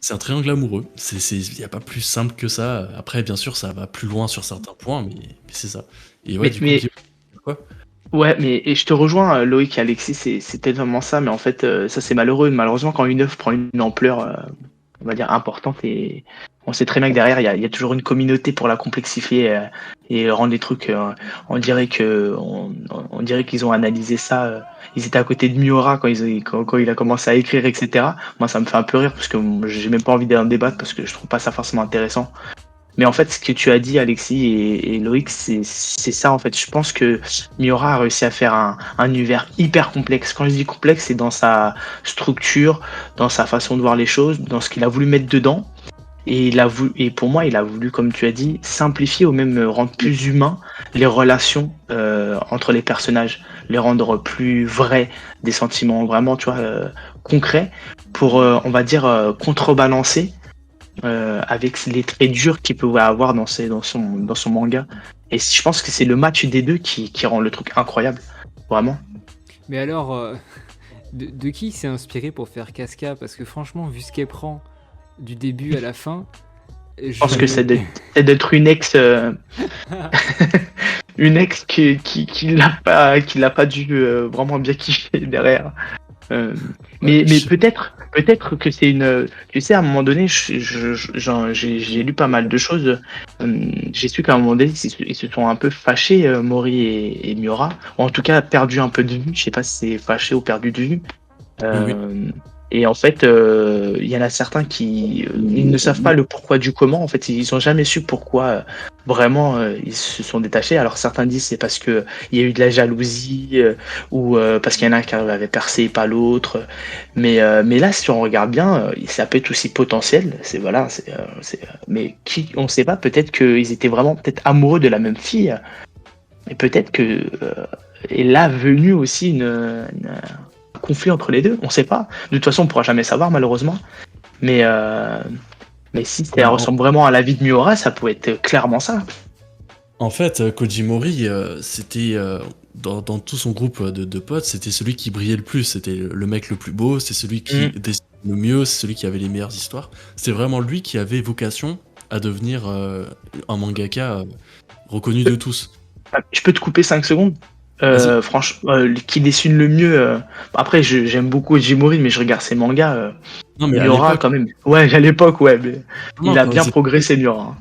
c'est un triangle amoureux. Il n'y a pas plus simple que ça. Après, bien sûr, ça va plus loin sur certains points, mais c'est ça. Et ouais, Mais, du coup, mais Guillaume, quoi? ouais, mais et je te rejoins, Loïc et Alexis, c'est tellement ça, mais en fait, ça c'est malheureux. Malheureusement, quand une œuvre prend une ampleur, on va dire, importante, et on sait très bien que derrière, il y a toujours une communauté pour la complexifier et rendre les trucs. On dirait qu'ils ont analysé ça. Ils étaient à côté de Miura quand il a commencé à écrire, etc. Moi, ça me fait un peu rire parce que j'ai même pas envie d'en débattre parce que je trouve pas ça forcément intéressant. Mais en fait, ce que tu as dit, Alexis et Loïc, c'est ça, en fait. Je pense que Miura a réussi à faire un univers hyper complexe. Quand je dis complexe, c'est dans sa structure, dans sa façon de voir les choses, dans ce qu'il a voulu mettre dedans. Et pour moi, il a voulu, comme tu as dit, simplifier ou même rendre plus humain les relations entre les personnages, les rendre plus vrais, des sentiments vraiment, tu vois, concrets, pour, on va dire, contrebalancer avec les traits durs qu'il pouvait avoir dans son manga. Et je pense que c'est le match des deux qui rend le truc incroyable. Vraiment. Mais alors, de qui il s'est inspiré pour faire Casca? Parce que franchement, vu ce qu'elle prend du début à la fin, Je pense que c'est d'être une ex, une ex qui l'a pas dû vraiment bien kiffer derrière. Euh, Ouais, mais peut-être que c'est une. Tu sais, à un moment donné, j'ai lu pas mal de choses. J'ai su qu'à un moment donné, ils se sont un peu fâchés, Mori et Miura, ou en tout cas perdu un peu de vue. Je sais pas si c'est fâché ou perdu de vue. oui, oui. Et en fait, il y en a certains qui ils ne savent pas le pourquoi du comment. En fait, ils n'ont jamais su pourquoi vraiment ils se sont détachés. Alors certains disent c'est parce que il y a eu de la jalousie ou parce qu'il y en a un qui avait percé et pas l'autre. Mais là, si on regarde bien, ça peut être aussi potentiel. C'est voilà, mais qui, on ne sait pas. Peut-être qu'ils étaient vraiment peut-être amoureux de la même fille. Et peut-être que est là venu aussi un conflit entre les deux. On sait pas. De toute façon, on pourra jamais savoir malheureusement. Mais mais si ça Bah, ressemble vraiment à la vie de Miura, ça peut être clairement ça. en fait, Kojimori, c'était dans tout son groupe de potes, c'était celui qui brillait le plus. C'était le mec le plus beau, c'est celui qui Mm. dessinait le mieux, c'est celui qui avait les meilleures histoires. C'est vraiment lui qui avait vocation à devenir un mangaka reconnu de tous. Je peux te couper 5 secondes. Vas-y. Franchement, qui dessine le mieux. Après, j'aime beaucoup Jimori, mais je regarde ses mangas. Non, mais à Miura, l'époque, quand même. Ouais, à l'époque, ouais. Mais non, il a quand bien ils étaient... progressé, Miura.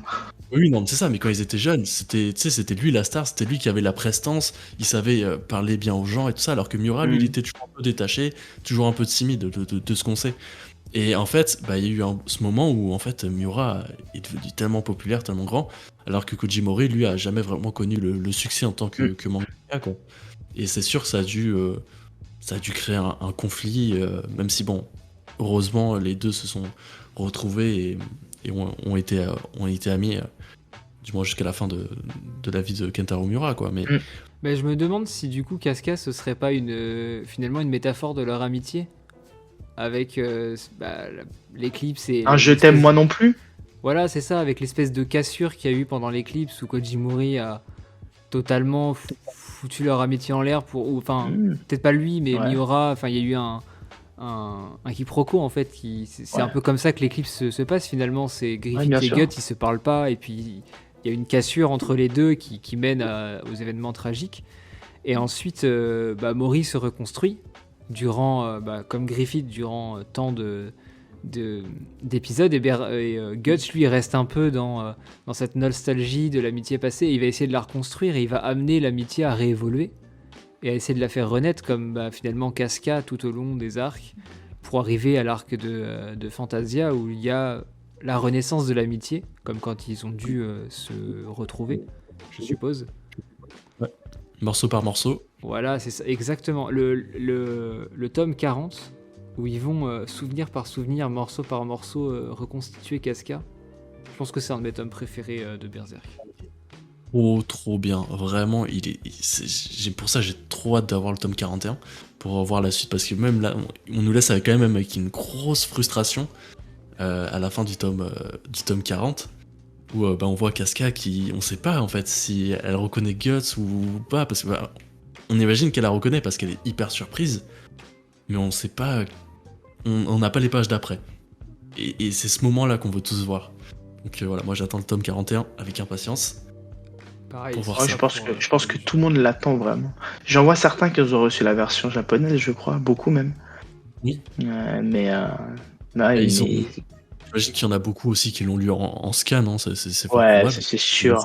Oui, non, mais c'est ça, mais quand ils étaient jeunes, c'était, tu sais, c'était lui la star, c'était lui qui avait la prestance, il savait parler bien aux gens et tout ça, alors que Miura, lui, il Mm. était toujours un peu détaché, toujours un peu timide de ce qu'on sait. Et en fait, bah, il y a eu ce moment où en fait Miura est devenu tellement populaire, tellement grand, alors que Kojimori, lui, a jamais vraiment connu le succès en tant Mm. que mangaka, quoi. Et c'est sûr que ça a dû créer un conflit, même si bon, heureusement, les deux se sont retrouvés et ont été amis, du moins jusqu'à la fin de la vie de Kentaro Miura, quoi. Mais Mm. Mais je me demande si du coup Casca ce serait pas finalement une métaphore de leur amitié avec l'éclips et Un je t'aime l'espèce. moi non plus. Voilà, c'est ça, avec l'espèce de cassure qu'il y a eu pendant l'éclips où Kojimori a totalement foutu leur amitié en l'air enfin, Mm. peut-être pas lui, mais Ouais, Miura, enfin, il y a eu un quiproquo en fait. C'est un ouais, peu comme ça que l'éclipse se passe finalement. C'est ouais, Griffith bien et sûr. Guts, ils se parlent pas, et puis il y a une cassure entre les deux qui mène aux événements tragiques. Et ensuite, Mori se reconstruit durant, comme Griffith, durant tant d'épisodes. Et Guts, lui, reste un peu dans cette nostalgie de l'amitié passée. Il va essayer de la reconstruire et il va amener l'amitié à réévoluer et à essayer de la faire renaître comme finalement Casca tout au long des arcs. pour arriver à l'arc de Fantasia où il y a la renaissance de l'amitié, comme quand ils ont dû se retrouver, je suppose. Ouais. Morceau par morceau. Voilà, c'est ça, exactement. Le tome 40, où ils vont souvenir par souvenir, morceau par morceau, reconstituer Casca. Je pense que c'est un de mes tomes préférés de Berserk. Oh, trop bien. Vraiment, pour ça, j'ai trop hâte d'avoir le tome 41 pour voir la suite. Parce que même là, on nous laisse quand même avec une grosse frustration à la fin du tome 40. Où on voit Casca qui, on sait pas en fait si elle reconnaît Guts ou pas. Parce que on imagine qu'elle la reconnaît parce qu'elle est hyper surprise. Mais on sait pas. On n'a pas les pages d'après. Et c'est ce moment-là qu'on veut tous voir. Donc voilà, moi j'attends le tome 41 avec impatience. Pareil. Pour voir Ouais, ça je pense que tout le monde l'attend vraiment. J'en vois certains qui ont reçu la version japonaise, je crois, beaucoup même. Oui. Ouais, J'imagine qu'il y en a beaucoup aussi qui l'ont lu en scan, hein, c'est fort ouais, probable. c'est sûr.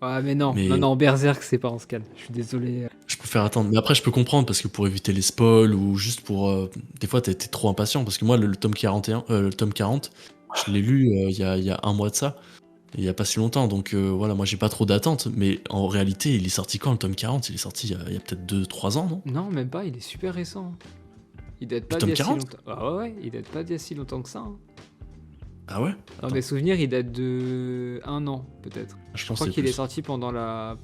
Ouais, mais non, Mais- non, Berserk, c'est pas en scan. Je suis désolé. Je préfère attendre. Mais après, je peux comprendre parce que pour éviter les spoils ou juste pour. Des fois, t'es trop impatient. Parce que moi, le tome 41, le tome 40, je l'ai lu il y a un mois de ça. Et il y a pas si longtemps. Donc voilà, moi, j'ai pas trop d'attente. Mais en réalité, il est sorti quand le tome 40? Il est sorti il y a peut-être 2-3 ans, non? Non, même pas, il est super récent. Il date pas tome d'il y a si 40? longtemps. Ah ouais, il date pas d'il y a si longtemps que ça. Hein. Ah ouais? Dans Attends. mes souvenirs, il date de 1 an, peut-être. Je Je pense crois que qu'il c'est est plus. sorti pendant la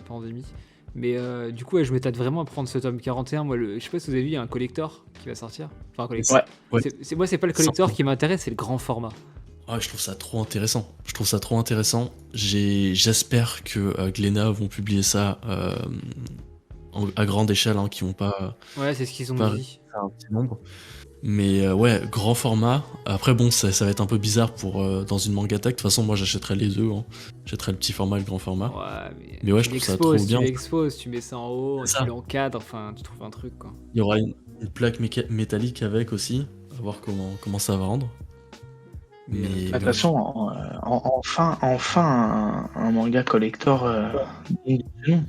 pandémie. Mais du coup, ouais, je m'étais vraiment à prendre ce tome 41. Moi, je sais pas si vous avez vu, il y a un collector qui va sortir. Enfin, un collector. Ouais. Ouais. Moi, c'est pas le collector qui m'intéresse, c'est le grand format. Ah, je trouve ça trop intéressant. J'espère que Glénat vont publier ça à grande échelle, hein, qui vont pas Ouais, c'est ce qu'ils ont Pas- dit. faire un petit nombre. Mais ouais, grand format. Après, bon, ça va être un peu bizarre pour dans une mangatech. De toute façon, moi, j'achèterais les deux. Hein. J'achèterais le petit format et le grand format. Ouais, Mais ouais, tu je trouve ça trop l'exposes, bien. tu l'exposes, tu mets ça en haut, C'est tu ça. l'encadres, enfin, tu trouves un truc, quoi. Il y aura une plaque métallique avec aussi. À voir comment ça va rendre. Mais De toute ouais, façon, enfin un manga collector digne de ce nom.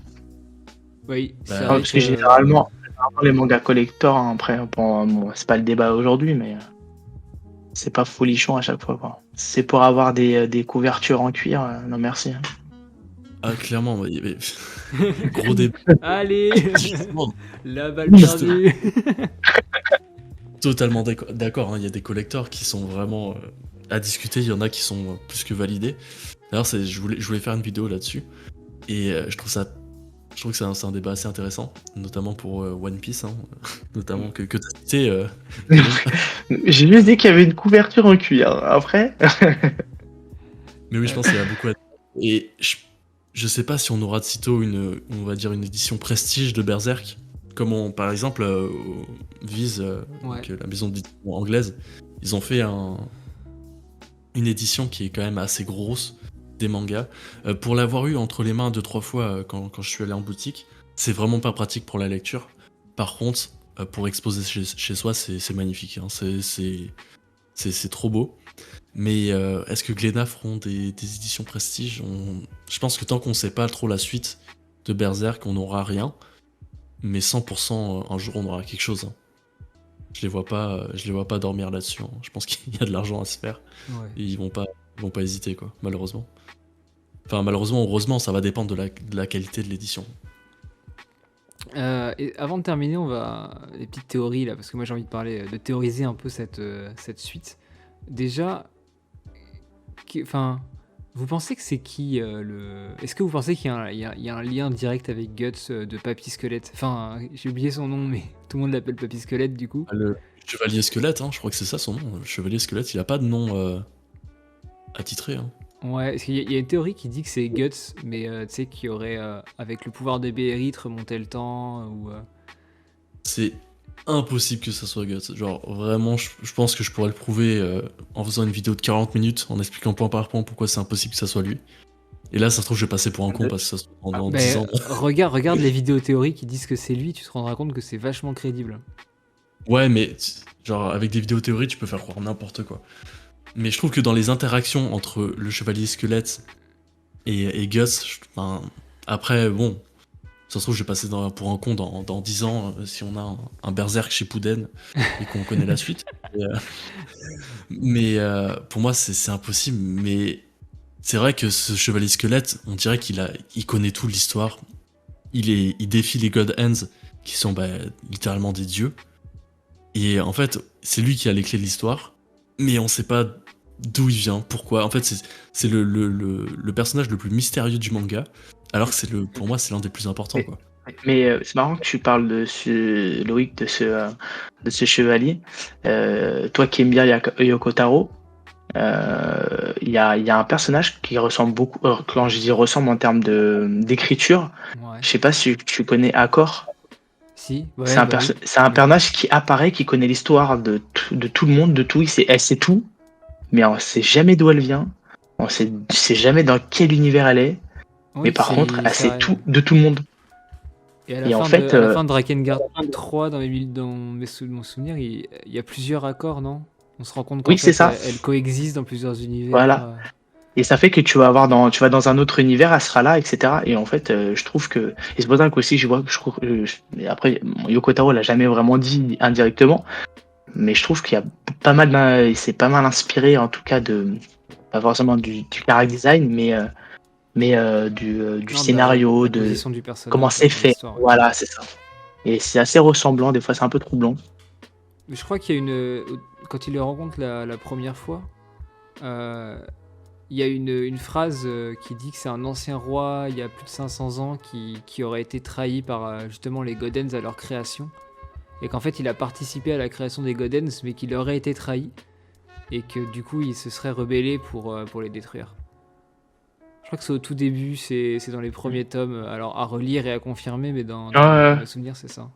Oui, c'est Bah, vrai Parce que généralement, les mangas collector, hein, après, bon, c'est pas le débat aujourd'hui, mais c'est pas folichon à chaque fois, quoi. C'est pour avoir des couvertures en cuir, non merci. Hein. ah, clairement, gros débat. Allez Justement, La balle perdue totalement d'accord. Hein. Il y a des collectors qui sont vraiment à discuter. Il y en a qui sont plus que validés. D'ailleurs, je voulais faire une vidéo là-dessus. Et je trouve que c'est un débat assez intéressant, notamment pour One Piece, hein, notamment que tu as cité. J'ai juste dit qu'il y avait une couverture en cuir. Après, Mais oui, je pense qu'il y a beaucoup à dire. Et je sais pas si on aura de sitôt on va dire une édition prestige de Berserk, comme par exemple Viz, Ouais. donc, la maison d'édition anglaise, ils ont fait une édition qui est quand même assez grosse des mangas. Pour l'avoir eu entre les mains 2-3 fois quand je suis allé en boutique, c'est vraiment pas pratique pour la lecture. Par contre, pour exposer chez soi, c'est magnifique. Hein. C'est trop beau. Mais est-ce que Glénat feront des éditions prestige? Je pense que tant qu'on sait pas trop la suite de Berserk, on n'aura rien. Mais 100%, un jour, on aura quelque chose. Hein. Je les vois pas dormir là-dessus. Hein. Je pense qu'il y a de l'argent à se faire. Ouais. Et ils vont pas hésiter, quoi, malheureusement. Enfin, malheureusement, heureusement, ça va dépendre de la qualité de l'édition. Et avant de terminer, on va les petites théories là, parce que moi j'ai envie de parler, de théoriser un peu cette suite. Déjà, enfin, vous pensez que c'est qui le... Est-ce que vous pensez qu'il y a un lien direct avec Guts de Papy Squelette? Enfin, j'ai oublié son nom, mais tout le monde l'appelle Papy Squelette du coup. Le Chevalier Squelette, hein, je crois que c'est ça son nom. Le Chevalier Squelette, il a pas de nom attitré. Hein. Ouais, parce qu'il y a une théorie qui dit que c'est Guts, mais tu sais, qui aurait, avec le pouvoir de Beerith, remonté le temps, ou... C'est impossible que ça soit Guts. Genre, vraiment, je pense que je pourrais le prouver en faisant une vidéo de 40 minutes, en expliquant point par point pourquoi c'est impossible que ça soit lui. Et là, ça se trouve, je vais passer pour un con parce que ça se trouve dans 10 ans. regarde les vidéos théories qui disent que c'est lui, tu te rendras compte que c'est vachement crédible. Ouais, mais genre, avec des vidéos théories, tu peux faire croire n'importe quoi. Mais je trouve que dans les interactions entre le Chevalier Squelette et Guts, après, bon, Ça se trouve, je vais passer pour un con dans 10 ans si on a un Berserk Shippuden et qu'on connaît la suite. Mais pour moi, c'est impossible. Mais c'est vrai que ce chevalier squelette, on dirait il connaît tout l'histoire. Il défie les God Hands, qui sont littéralement des dieux. Et en fait, c'est lui qui a les clés de l'histoire, mais on sait pas d'où il vient, pourquoi. En fait, c'est le personnage le plus mystérieux du manga, alors que pour moi, c'est l'un des plus importants, quoi. Mais c'est marrant que tu parles Loïc, de ce chevalier. Toi qui aimes bien Yoko Taro, il y a un personnage qui ressemble beaucoup, quand je dis ressemble en termes d'écriture, Ouais. je sais pas si tu connais Accor. Si, ouais, C'est un, bah oui. c'est un personnage qui apparaît, qui connaît l'histoire de tout le monde, de tout. Elle sait tout, mais on sait jamais d'où elle vient. Sait jamais dans quel univers elle est. Mais Oui, par contre, elle c'est sait vrai. tout de tout le monde. Et Et en fait, à la fin de Drakengard 3, mon souvenir, il y a plusieurs accords, non? On se rend compte qu'en oui, c'est fait, ça. elles coexistent dans plusieurs univers. Voilà. Et ça fait que tu vas dans un autre univers, elle sera là, etc. Et en fait, je trouve que, et c'est pour ça qu'aussi, et après, Yoko Taro l'a jamais vraiment dit indirectement, mais je trouve qu'il y a c'est pas mal inspiré, en tout cas, pas forcément du character design, mais du Non, scénario, la de position du personnage comment c'est dans fait. l'histoire. Ouais. Voilà, c'est ça. Et c'est assez ressemblant, des fois, c'est un peu troublant. Mais je crois qu'il y a quand il les rencontre la première fois, euh, il y a une phrase qui dit que c'est un ancien roi, il y a plus de 500 ans, qui aurait été trahi par justement les Godens à leur création. Et qu'en fait, il a participé à la création des Godens, mais qu'il aurait été trahi. Et que du coup, il se serait rebellé pour les détruire. Je crois que c'est au tout début, c'est dans les premiers tomes. Alors à relire et à confirmer, mais dans mes souvenirs, c'est ça.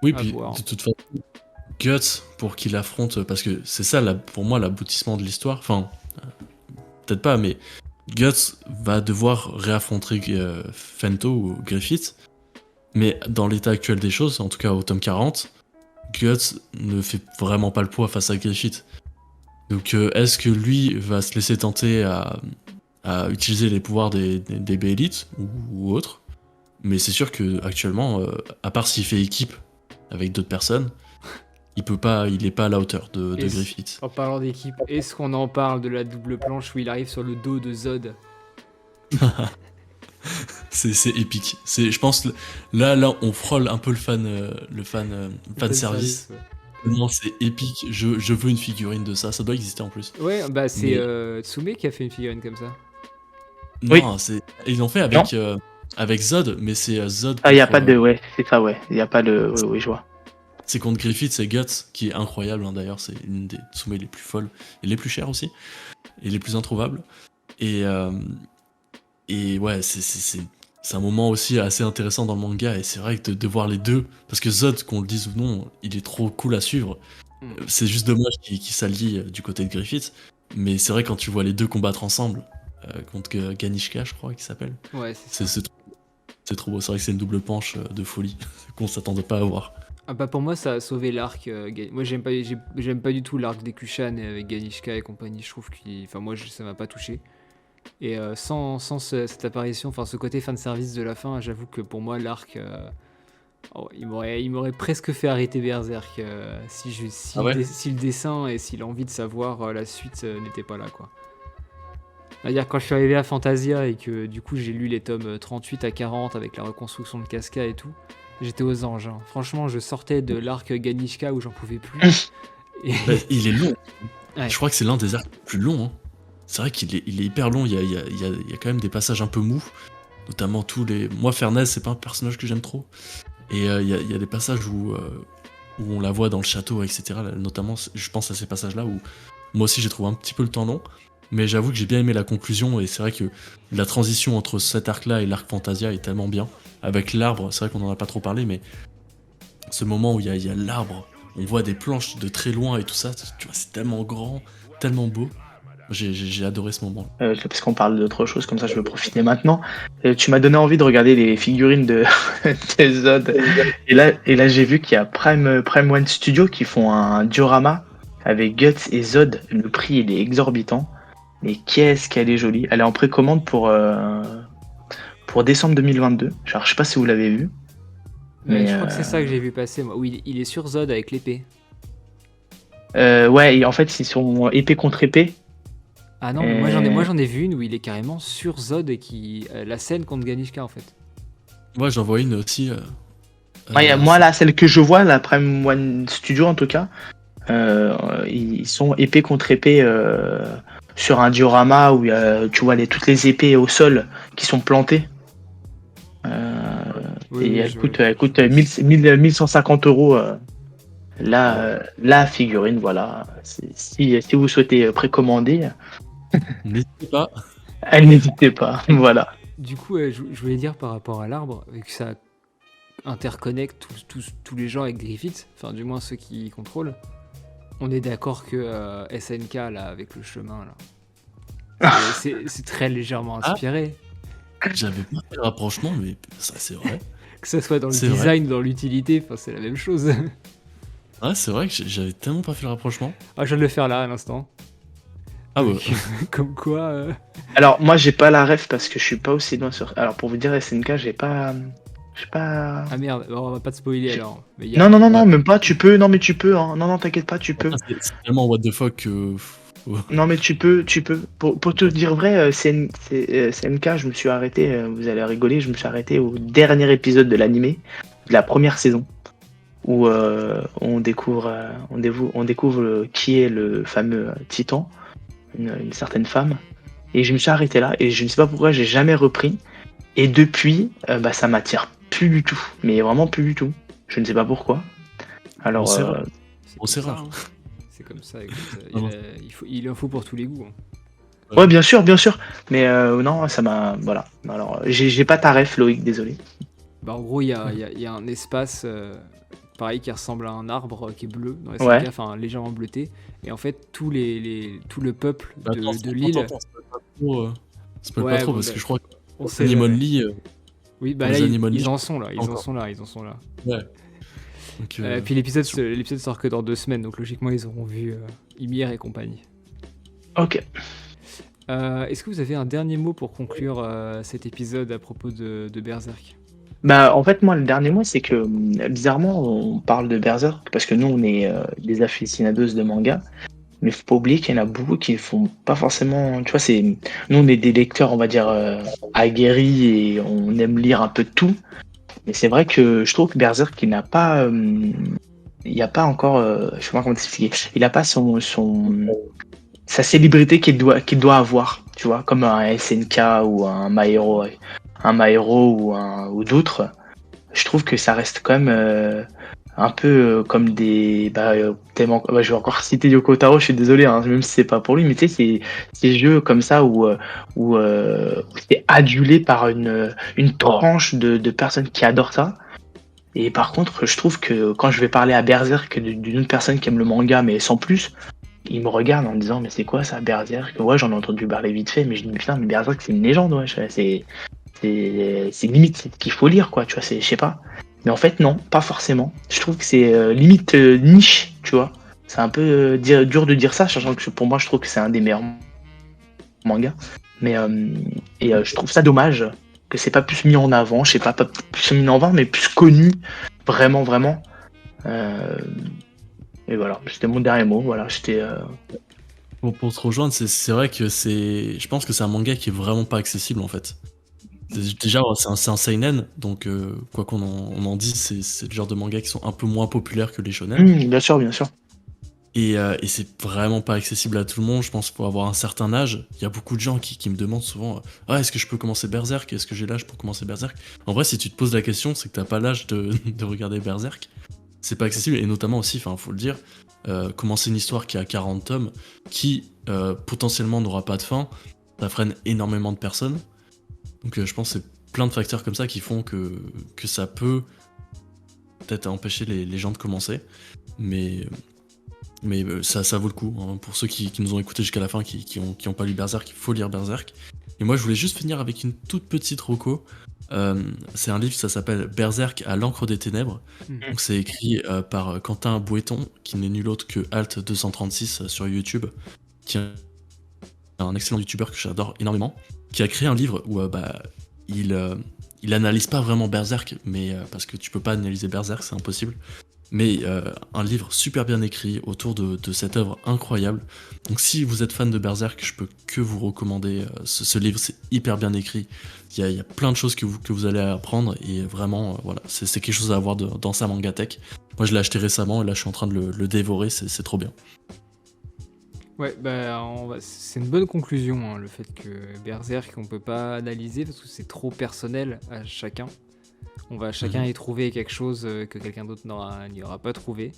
Oui, À puis voir. de toute façon, Guts, pour qu'il affronte, parce que c'est ça, pour moi, l'aboutissement de l'histoire. Enfin, peut-être pas, mais Guts va devoir réaffronter Fento ou Griffith. Mais dans l'état actuel des choses, en tout cas au tome 40, Guts ne fait vraiment pas le poids face à Griffith. Donc est-ce que lui va se laisser tenter à utiliser les pouvoirs des Bélites ou autres? Mais c'est sûr que actuellement, à part s'il fait équipe avec d'autres personnes, il est pas à la hauteur de Griffith. En parlant d'équipe, est-ce qu'on en parle de la double planche où il arrive sur le dos de Zod? C'est épique. Je pense là on frôle un peu le fan service. Ouais. Non, c'est épique. Je veux une figurine de ça. Ça doit exister en plus. Ouais, bah c'est Tsume qui a fait une figurine comme ça. Oui. Non, ils l'ont fait avec Zod, mais c'est Zod. Ah, il n'y a pas de. Ouais, c'est ça, ouais. Il n'y a pas de. Oui, je vois. C'est contre Griffith, c'est Guts, qui est incroyable, hein, d'ailleurs. C'est une des Tsume les plus folles et les plus chères aussi. Et les plus introuvables. Et ouais, c'est un moment aussi assez intéressant dans le manga. Et c'est vrai que de voir les deux. Parce que Zod, qu'on le dise ou non, il est trop cool à suivre. C'est juste dommage qu'il s'allie du côté de Griffith. Mais c'est vrai quand tu vois les deux combattre ensemble, contre Ganishka, je crois qu'il s'appelle. Ouais, c'est ça. C'est trop beau. C'est vrai que c'est une double planche de folie qu'on s'attendait pas à voir. Ah bah pour moi ça a sauvé l'arc. Moi j'aime pas du tout l'arc des Kushan avec Ganishka et compagnie. Je trouve ça m'a pas touché. Et sans cette apparition, enfin ce côté fan service de la fin, j'avoue que pour moi l'arc, il m'aurait presque fait arrêter Berserk si le dessin et si l'envie de savoir la suite n'était pas là, quoi. C'est-à-dire quand je suis arrivé à Fantasia et que du coup j'ai lu les tomes 38 à 40 avec la reconstruction de Casca et tout, j'étais aux anges. Hein. Franchement, je sortais de l'arc Ganishka où j'en pouvais plus. Et... Bah, il est long. Ouais. Je crois que c'est l'un des arcs les plus longs. Hein. C'est vrai qu'il est hyper long. Il y a quand même des passages un peu mous. Notamment Moi, Fernez, c'est pas un personnage que j'aime trop. Et il y a des passages où on la voit dans le château, etc. Là, notamment, je pense à ces passages-là où moi aussi j'ai trouvé un petit peu le temps long. Mais j'avoue que j'ai bien aimé la conclusion. Et c'est vrai que la transition entre cet arc-là et l'arc Fantasia est tellement bien. Avec l'arbre, c'est vrai qu'on en a pas trop parlé, mais ce moment où il y a l'arbre, on voit des planches de très loin et tout ça, tu vois, c'est tellement grand, tellement beau. J'ai adoré ce moment. Parce qu'on parle d'autre chose, comme ça je vais profiter maintenant. Tu m'as donné envie de regarder les figurines de Zod. Et là j'ai vu qu'il y a Prime One Studio qui font un diorama avec Guts et Zod. Le prix il est exorbitant. Mais qu'est-ce qu'elle est jolie. Elle est en précommande pour pour décembre 2022. Genre, je sais pas si vous l'avez vu. Mais Je crois que c'est ça que j'ai vu passer, moi. Oui, il est sur Zod avec l'épée. ouais, et en fait, ils sont épée contre épée. Ah non, mais moi Et- j'en ai vu une où il est carrément sur Zod et la scène contre Ganishka en fait. Moi, j'en vois une aussi. Ouais, moi, c'est- là, celle que je vois, la Prime One Studio en tout cas, ils sont épée contre épée sur un diorama où tu vois toutes les épées au sol qui sont plantées. Euh, Oui, et oui, elle coûte 1150 € la figurine, voilà. Si vous souhaitez précommander, N'hésitez pas. n'hésitez pas. Voilà. Du coup, je voulais dire par rapport à l'arbre, vu que ça interconnecte tous les gens avec Griffith, enfin du moins ceux qui contrôlent, on est d'accord que SNK là, avec le chemin là, c'est très légèrement Ah. inspiré. J'avais pas fait le rapprochement, mais ça, c'est vrai. Que ça soit dans le C'est vrai. design, dans l'utilité, enfin c'est la même chose. Ouais, c'est vrai que j'avais tellement pas fait le rapprochement. Ah, je viens de le faire là à l'instant. Ah ouais. Donc, comme quoi. Alors, moi, j'ai pas la ref parce que je suis pas aussi loin sur. Alors, pour vous dire, SNK, j'ai pas. Ah merde, bon, on va pas te spoiler alors. Mais il y a- Non, non, non, non, Ouais. même pas. Tu peux. Non, mais tu peux. Hein. Non, non, t'inquiète pas, tu peux. C'est tellement what the fuck que. Non, mais tu peux. Pour te dire vrai, CNK, je me suis arrêté. Vous allez rigoler, je me suis arrêté au dernier épisode de l'animé, de la première saison, où on découvre, on découvre qui est le fameux Titan, une certaine femme. Et je me suis arrêté là, et je ne sais pas pourquoi j'ai jamais repris. Et depuis, bah, ça m'attire plus du tout. Mais vraiment plus du tout. Je ne sais pas pourquoi. Alors, c'est vrai. c'est Bon, c'est comme ça, rare. hein. C'est comme ça, écoute. Non, Il en faut pour tous les goûts. Hein. ouais, bien sûr, bien sûr. Mais non, ça m'a. Voilà. Alors, j'ai pas ta ref, Loïc, désolé. Bah, en gros, il y a un espace pareil qui ressemble à un arbre qui est bleu dans les Ouais. SNK, enfin légèrement bleuté. Et en fait, tout le peuple Attends, de l'île. attends, spoil pas trop, spoil Ouais, pas trop bon, parce bah, que je crois que on sait Animal jamais. Lee, Oui, bah pour là, les Animal ils Lee, en sont là, ils en encore. sont là, ils en sont là. Ouais. Donc, Puis l'épisode sort que dans 2 semaines, donc logiquement, ils auront vu Ymir et compagnie. Ok. Est-ce que vous avez un dernier mot pour conclure cet épisode à propos de Berserk? Bah, en fait, moi, le dernier mot, c'est que bizarrement, on parle de Berserk parce que nous, on est des aficionados de manga. Mais faut pas oublier qu'il y en a beaucoup qui font pas forcément. Tu vois, nous, on est des lecteurs, on va dire, aguerris et on aime lire un peu de tout. Mais c'est vrai que je trouve que Berserk, il n'y a pas encore. Je sais pas comment t'expliquer. Il n'a pas sa célébrité qu'il doit avoir. Tu vois, comme un SNK ou un My Hero ou d'autres. Je trouve que ça reste quand même un peu comme des. Je vais encore citer Yoko Taro, je suis désolé, hein, même si c'est pas pour lui, mais tu sais, ces jeux comme ça où c'est adulé par une tranche de personnes qui adorent ça. Et par contre, je trouve que quand je vais parler à Berserk d'une autre personne qui aime le manga, mais sans plus, il me regarde en me disant, mais c'est quoi ça, Berserk? Ouais, j'en ai entendu parler vite fait, mais je dis, putain, mais Berserk, c'est une légende, ouais. C'est limite c'est ce qu'il faut lire, quoi, tu vois, je sais pas. Mais en fait, non, pas forcément. Je trouve que c'est limite niche, tu vois. C'est un peu dur de dire ça, sachant que pour moi, je trouve que c'est un des meilleurs mangas. Mais je trouve ça dommage que c'est pas plus mis en avant, je sais pas plus mis en avant, mais plus connu, vraiment, vraiment. Euh, et voilà, c'était mon dernier mot. Voilà, j'étais. pour te rejoindre, c'est vrai que je pense que c'est un manga qui est vraiment pas accessible en fait. Déjà, c'est un seinen, donc quoi on en dise, c'est le genre de manga qui sont un peu moins populaires que les shonen. Bien sûr, bien sûr. Et c'est vraiment pas accessible à tout le monde, je pense, pour avoir un certain âge. Il y a beaucoup de gens qui me demandent souvent ah, est-ce que je peux commencer Berserk? Est-ce que j'ai l'âge pour commencer Berserk? En vrai, si tu te poses la question, c'est que t'as pas l'âge de regarder Berserk. C'est pas accessible, et notamment aussi, faut le dire, commencer une histoire qui a 40 tomes, qui potentiellement n'aura pas de fin, ça freine énormément de personnes. Donc je pense que c'est plein de facteurs comme ça qui font que ça peut peut-être empêcher les gens de commencer. Mais ça vaut le coup, hein. Pour ceux qui nous ont écoutés jusqu'à la fin, qui ont pas lu Berserk, il faut lire Berserk. Et moi je voulais juste finir avec une toute petite reco. C'est un livre, ça s'appelle Berserk à l'encre des ténèbres. Donc c'est écrit par Quentin Bouéton, qui n'est nul autre que Alt236 sur YouTube, qui est un excellent youtubeur que j'adore énormément, qui a créé un livre où il analyse pas vraiment Berserk, mais parce que tu peux pas analyser Berserk, c'est impossible. Mais un livre super bien écrit autour de cette œuvre incroyable. Donc si vous êtes fan de Berserk, je peux que vous recommander ce livre, c'est hyper bien écrit. Il y a plein de choses que vous allez apprendre et vraiment, voilà, c'est quelque chose à avoir dans sa mangatech. Moi je l'ai acheté récemment et là je suis en train de le dévorer, c'est trop bien. Ouais, bah, c'est une bonne conclusion, hein, le fait que Berserk, on peut pas analyser parce que c'est trop personnel à chacun. On va chacun Mhm. y trouver quelque chose que quelqu'un d'autre n'y aura pas trouvé.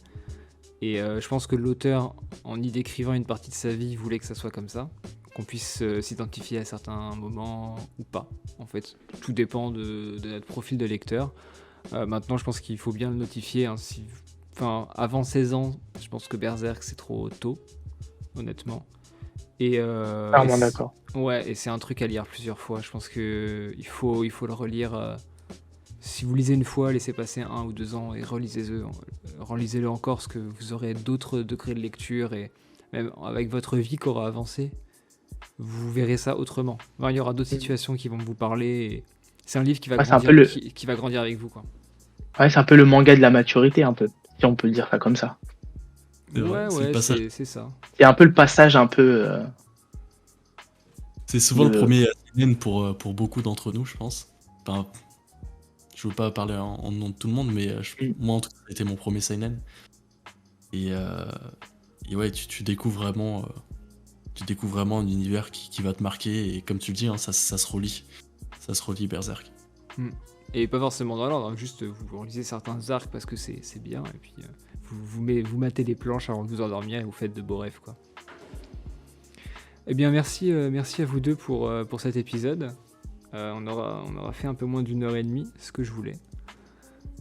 Et je pense que l'auteur, en y décrivant une partie de sa vie, voulait que ça soit comme ça, qu'on puisse s'identifier à certains moments ou pas. En fait, tout dépend de notre profil de lecteur. Maintenant, je pense qu'il faut bien le notifier, hein, enfin, avant 16 ans, je pense que Berserk, c'est trop tôt, honnêtement. Et, euh, et Clairement c- d'accord. ouais, et c'est un truc à lire plusieurs fois. Je pense que il faut le relire. Si vous lisez une fois, laissez passer 1 ou 2 ans et relisez-le encore, parce que vous aurez d'autres degrés de lecture et même avec votre vie qui aura avancé, vous verrez ça autrement. Enfin, il y aura d'autres Mm. situations qui vont vous parler. Et c'est un livre qui va Ouais, c'est un peu grandir, le, qui va grandir avec vous, quoi. ouais, c'est un peu le manga de la maturité, un peu, si on peut dire ça comme ça. C'est vrai, Ouais, c'est le ouais, passage. c'est ça. C'est un peu le passage un peu C'est souvent le de. premier seinen pour beaucoup d'entre nous, je pense. Enfin, je veux pas parler en nom de tout le monde, mais Mm. moi en tout cas, ça a été mon premier seinen. Et, euh, et ouais, tu découvres vraiment un univers qui va te marquer. Et comme tu le dis, hein, ça se relie. Ça se relie Berserk. Mm. Et pas forcément dans l'ordre, hein, juste vous relisez certains arcs parce que c'est bien, et puis vous matez les planches avant de vous endormir et vous faites de beaux rêves, quoi. Eh bien, merci à vous deux pour cet épisode. On aura fait un peu moins d'1 heure et demie, ce que je voulais.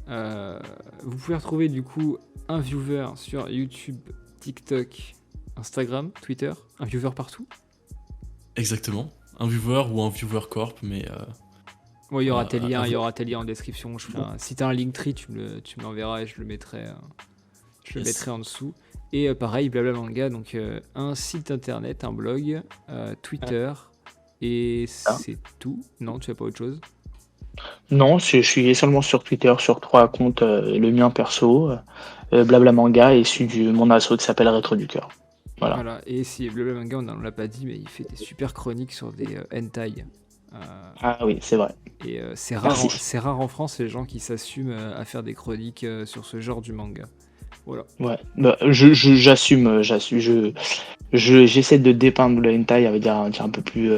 Vous pouvez retrouver du coup un viewer sur YouTube, TikTok, Instagram, Twitter, un viewer partout. Exactement. Un viewer ou un viewer corp, mais Bon, il y aura tes à liens, il y vous. aura tes liens en description. Si t'as un Linktree, tu me l'enverras et je le Yes. mettrai en dessous. Et pareil, Blabla Manga, donc un site internet, un blog, Twitter, et Ah. c'est tout. Non, tu as pas autre chose? Non, je suis seulement sur Twitter, sur 3 comptes, le mien perso, Blabla Manga, et celui de mon asso qui s'appelle Rétro du Cœur. Voilà. Voilà, et si Blabla Manga, on l'a pas dit, mais il fait des super chroniques sur des hentai. Euh, Ah oui, c'est vrai. et Merci. c'est rare en France les gens qui s'assument à faire des chroniques sur ce genre du manga. Voilà. Ouais. Bah, j'assume. J'essaie de dépeindre le hentai avec un peu plus.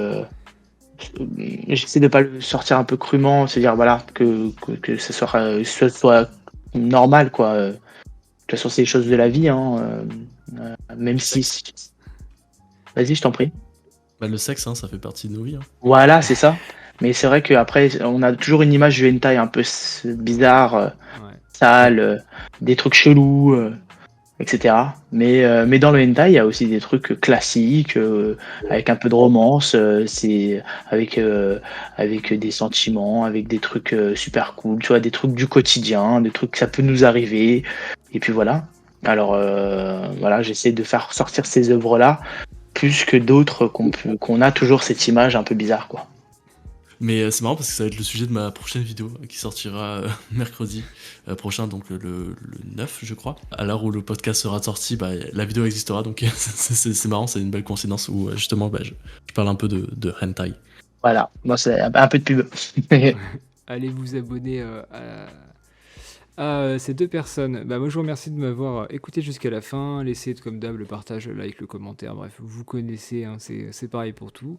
J'essaie de pas le sortir un peu crûment, se dire voilà que ce soit normal quoi. De toute façon, c'est les choses de la vie, hein. Même Le si. sexe. Vas-y, je t'en prie. Bah, le sexe, hein, ça fait partie de nos vies, hein. Voilà, c'est ça. Mais c'est vrai qu'après, on a toujours une image du hentai un peu bizarre, Ouais. Ouais. sale, des trucs chelous, etc. Mais dans le hentai, il y a aussi des trucs classiques, avec un peu de romance, c'est avec des sentiments, avec des trucs super cool, tu vois, des trucs du quotidien, des trucs que ça peut nous arriver. Et puis voilà. Alors voilà, j'essaie de faire sortir ces œuvres-là plus que d'autres qu'on a toujours cette image un peu bizarre, quoi. Mais c'est marrant parce que ça va être le sujet de ma prochaine vidéo qui sortira mercredi prochain, donc le 9, je crois. À l'heure où le podcast sera sorti, bah, la vidéo existera, donc c'est marrant, c'est une belle coïncidence où justement bah, je parle un peu de hentai. Voilà, moi c'est un peu de pub. Allez vous abonner à ces deux personnes. Bah, moi, je vous remercie de m'avoir écouté jusqu'à la fin. Laissez, comme d'hab, le partage, le like, le commentaire. Bref, vous connaissez, hein, c'est pareil pour tout.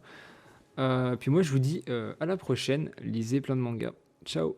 Puis moi, je vous dis à la prochaine. Lisez plein de mangas. Ciao!